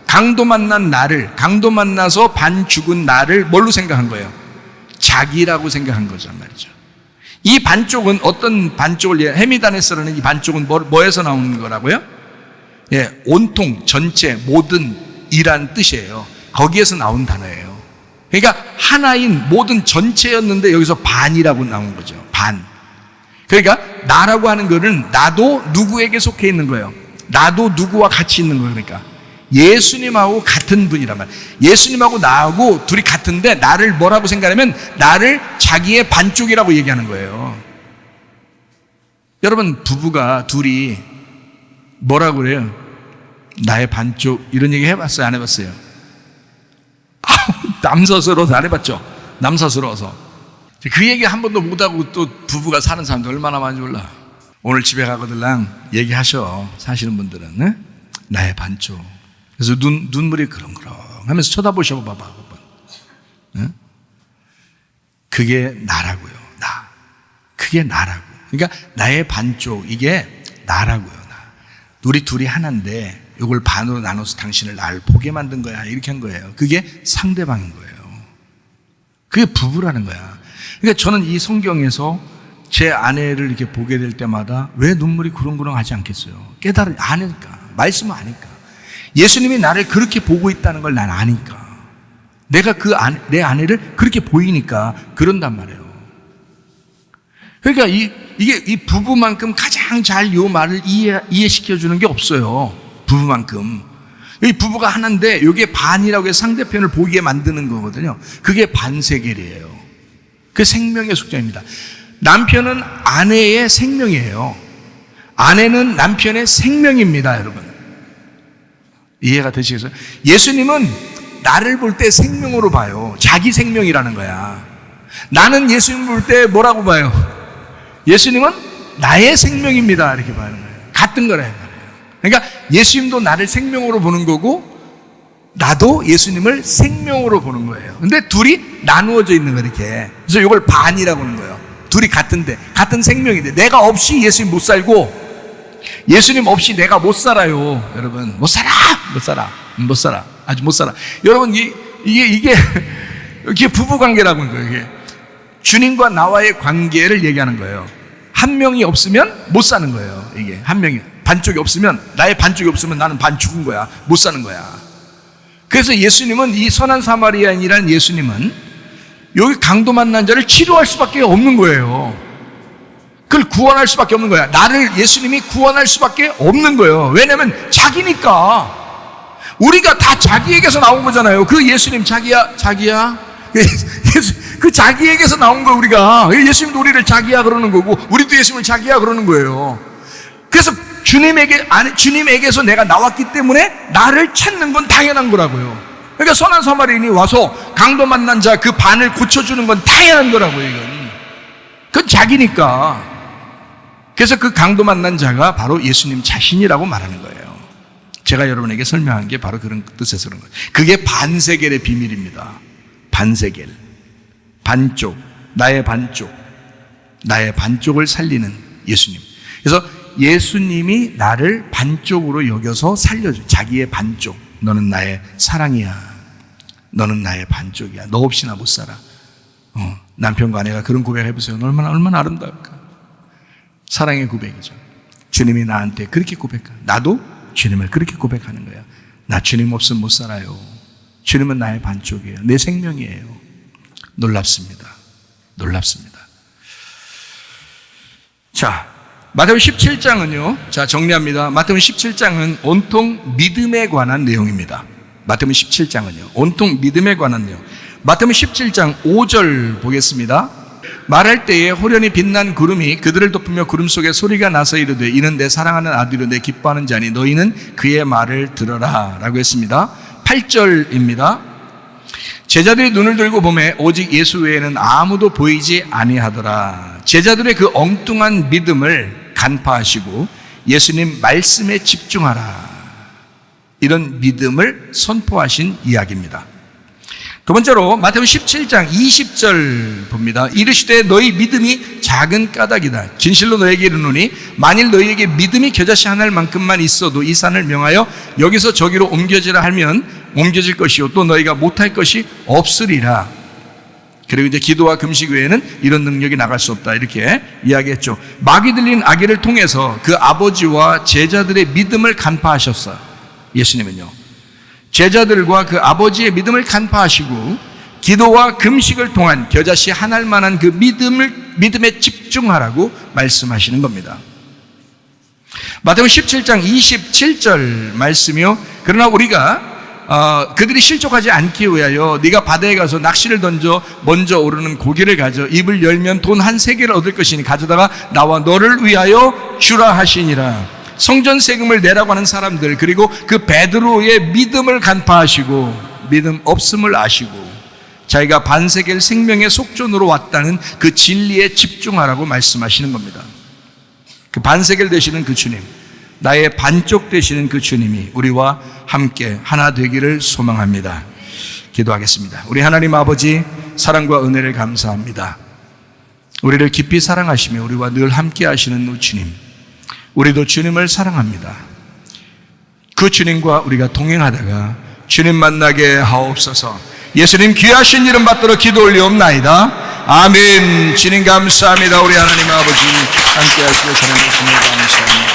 강도 만난 나를, 강도 만나서 반 죽은 나를 뭘로 생각한 거예요? 자기라고 생각한 거죠 말이죠. 이 반쪽은 어떤 반쪽을, 헤미다네스라는 이 반쪽은 뭐에서 나오는 거라고요? 예, 온통, 전체, 모든 이란 뜻이에요. 거기에서 나온 단어예요. 그러니까 하나인 모든 전체였는데 여기서 반이라고 나온 거죠. 반. 그러니까 나라고 하는 거는 나도 누구에게 속해 있는 거예요. 나도 누구와 같이 있는 거예요. 그러니까 예수님하고 같은 분이란 말이에요. 예수님하고 나하고 둘이 같은데 나를 뭐라고 생각하면 나를 자기의 반쪽이라고 얘기하는 거예요. 여러분, 부부가 둘이 뭐라고 그래요? 나의 반쪽, 이런 얘기 해봤어요? 안 해봤어요? 남서스러워서 안 해봤죠? 남서스러워서. 그 얘기 한 번도 못하고 또 부부가 사는 사람도 얼마나 많은지 몰라. 오늘 집에 가거들랑 얘기하셔, 사시는 분들은. 네? 나의 반쪽. 그래서 눈물이 그렁그렁 하면서 쳐다보셔 봐봐. 네? 그게 나라고요. 나. 그게 나라고. 그러니까 나의 반쪽, 이게 나라고요. 나. 우리 둘이 하나인데 이걸 반으로 나눠서 당신을 날 보게 만든 거야, 이렇게 한 거예요. 그게 상대방인 거예요. 그게 부부라는 거야. 그러니까 저는 이 성경에서 제 아내를 이렇게 보게 될 때마다 왜 눈물이 구렁구렁 하지 않겠어요? 아니까. 말씀을 아니까. 예수님이 나를 그렇게 보고 있다는 걸 난 아니까. 내가 내 아내를 그렇게 보이니까 그런단 말이에요. 그러니까 이 부부만큼 가장 잘 이 말을 이해시켜주는 게 없어요. 부부만큼. 이 부부가 하나인데 이게 반이라고 해서 상대편을 보게 만드는 거거든요. 그게 반세겔이에요. 그 생명의 속전입니다. 남편은 아내의 생명이에요. 아내는 남편의 생명입니다, 여러분. 이해가 되시겠어요? 예수님은 나를 볼 때 생명으로 봐요. 자기 생명이라는 거야. 나는 예수님 볼 때 뭐라고 봐요? 예수님은 나의 생명입니다, 이렇게 봐요. 같은 거래요. 그러니까 예수님도 나를 생명으로 보는 거고 나도 예수님을 생명으로 보는 거예요. 근데 둘이 나누어져 있는 거, 이렇게. 그래서 이걸 반이라고 하는 거예요. 둘이 같은데, 같은 생명인데 내가 없이 예수님 못 살고 예수님 없이 내가 못 살아요. 여러분, 못 살아. 아주 못 살아. 여러분, 이게 부부 관계라고 하는 거예요. 이게 주님과 나와의 관계를 얘기하는 거예요. 한 명이 없으면 못 사는 거예요. 이게 한 명이, 반쪽이 없으면, 나의 반쪽이 없으면 나는 반 죽은 거야. 못 사는 거야. 그래서 예수님은, 이 선한 사마리아인이라는 예수님은 여기 강도 만난 자를 치료할 수밖에 없는 거예요. 그걸 구원할 수밖에 없는 거야. 나를 예수님이 구원할 수밖에 없는 거예요. 왜냐하면 자기니까. 우리가 다 자기에게서 나온 거잖아요. 그 예수님 자기야. 그 자기에게서 나온 거, 우리가. 예수님도 우리를 자기야 그러는 거고 우리도 예수님을 자기야 그러는 거예요. 그래서 주님에게서 내가 나왔기 때문에 나를 찾는 건 당연한 거라고요. 그러니까 선한 사마리아인이 와서 강도 만난 자 그 반을 고쳐주는 건 당연한 거라고요. 이건. 그건 자기니까. 그래서 그 강도 만난 자가 바로 예수님 자신이라고 말하는 거예요. 제가 여러분에게 설명한 게 바로 그런 뜻에서 그런 거예요. 그게 반세겔의 비밀입니다. 반세겔. 반쪽. 나의 반쪽. 나의 반쪽을 살리는 예수님. 그래서 예수님이 나를 반쪽으로 여겨서 살려줘. 자기의 반쪽. 너는 나의 사랑이야. 너는 나의 반쪽이야. 너 없이 나 못 살아. 남편과 아내가 그런 고백을 해보세요. 얼마나 아름다울까. 사랑의 고백이죠. 주님이 나한테 그렇게 고백하. 나도 주님을 그렇게 고백하는 거야. 나 주님 없으면 못 살아요. 주님은 나의 반쪽이에요. 내 생명이에요. 놀랍습니다. 놀랍습니다. 자, 마태복음 17장은요. 자, 정리합니다. 마태복음 17장은 온통 믿음에 관한 내용입니다. 마태복음 17장은요. 온통 믿음에 관한 내용. 마태복음 17장 5절 보겠습니다. 말할 때에 호련히 빛난 구름이 그들을 덮으며 구름 속에 소리가 나서 이르되 이는 내 사랑하는 아들이요 내 기뻐하는 자니 너희는 그의 말을 들어라 라고 했습니다. 8절입니다. 제자들이 눈을 들고 보매 오직 예수 외에는 아무도 보이지 아니하더라. 제자들의 그 엉뚱한 믿음을 간파하시고 예수님 말씀에 집중하라. 이런 믿음을 선포하신 이야기입니다. 두 번째로 마태복음 17장 20절 봅니다. 이르시되 너희 믿음이 작은 까닭이다. 진실로 너에게 이르노니 만일 너희에게 믿음이 겨자씨 한 알만큼만 있어도 이 산을 명하여 여기서 저기로 옮겨지라 하면 옮겨질 것이요 또 너희가 못할 것이 없으리라. 그리고 이제 기도와 금식 외에는 이런 능력이 나갈 수 없다 이렇게 이야기했죠. 마귀 들린 아기를 통해서 그 아버지와 제자들의 믿음을 간파하셨어요. 예수님은요. 제자들과 그 아버지의 믿음을 간파하시고 기도와 금식을 통한 겨자씨 한 알만한 그 믿음에 집중하라고 말씀하시는 겁니다. 마태복음 17장 27절 말씀이요. 그러나 우리가 그들이 실족하지 않기 위하여 네가 바다에 가서 낚시를 던져 먼저 오르는 고기를 가져 입을 열면 돈 한 3개를 얻을 것이니 가져다가 나와 너를 위하여 주라 하시니라. 성전 세금을 내라고 하는 사람들 그리고 그 베드로의 믿음을 간파하시고 믿음 없음을 아시고 자기가 반세겔 생명의 속전으로 왔다는 그 진리에 집중하라고 말씀하시는 겁니다. 그 반세겔 되시는 그 주님, 나의 반쪽 되시는 그 주님이 우리와 함께 하나 되기를 소망합니다. 기도하겠습니다. 우리 하나님 아버지 사랑과 은혜를 감사합니다. 우리를 깊이 사랑하시며 우리와 늘 함께 하시는 주님, 우리도 주님을 사랑합니다. 그 주님과 우리가 동행하다가 주님 만나게 하옵소서. 예수님 귀하신 이름 받들어 기도 올리옵나이다. 아멘. 주님 감사합니다. 우리 하나님 아버지 함께 하시고 사랑해 주시니 감사합니다.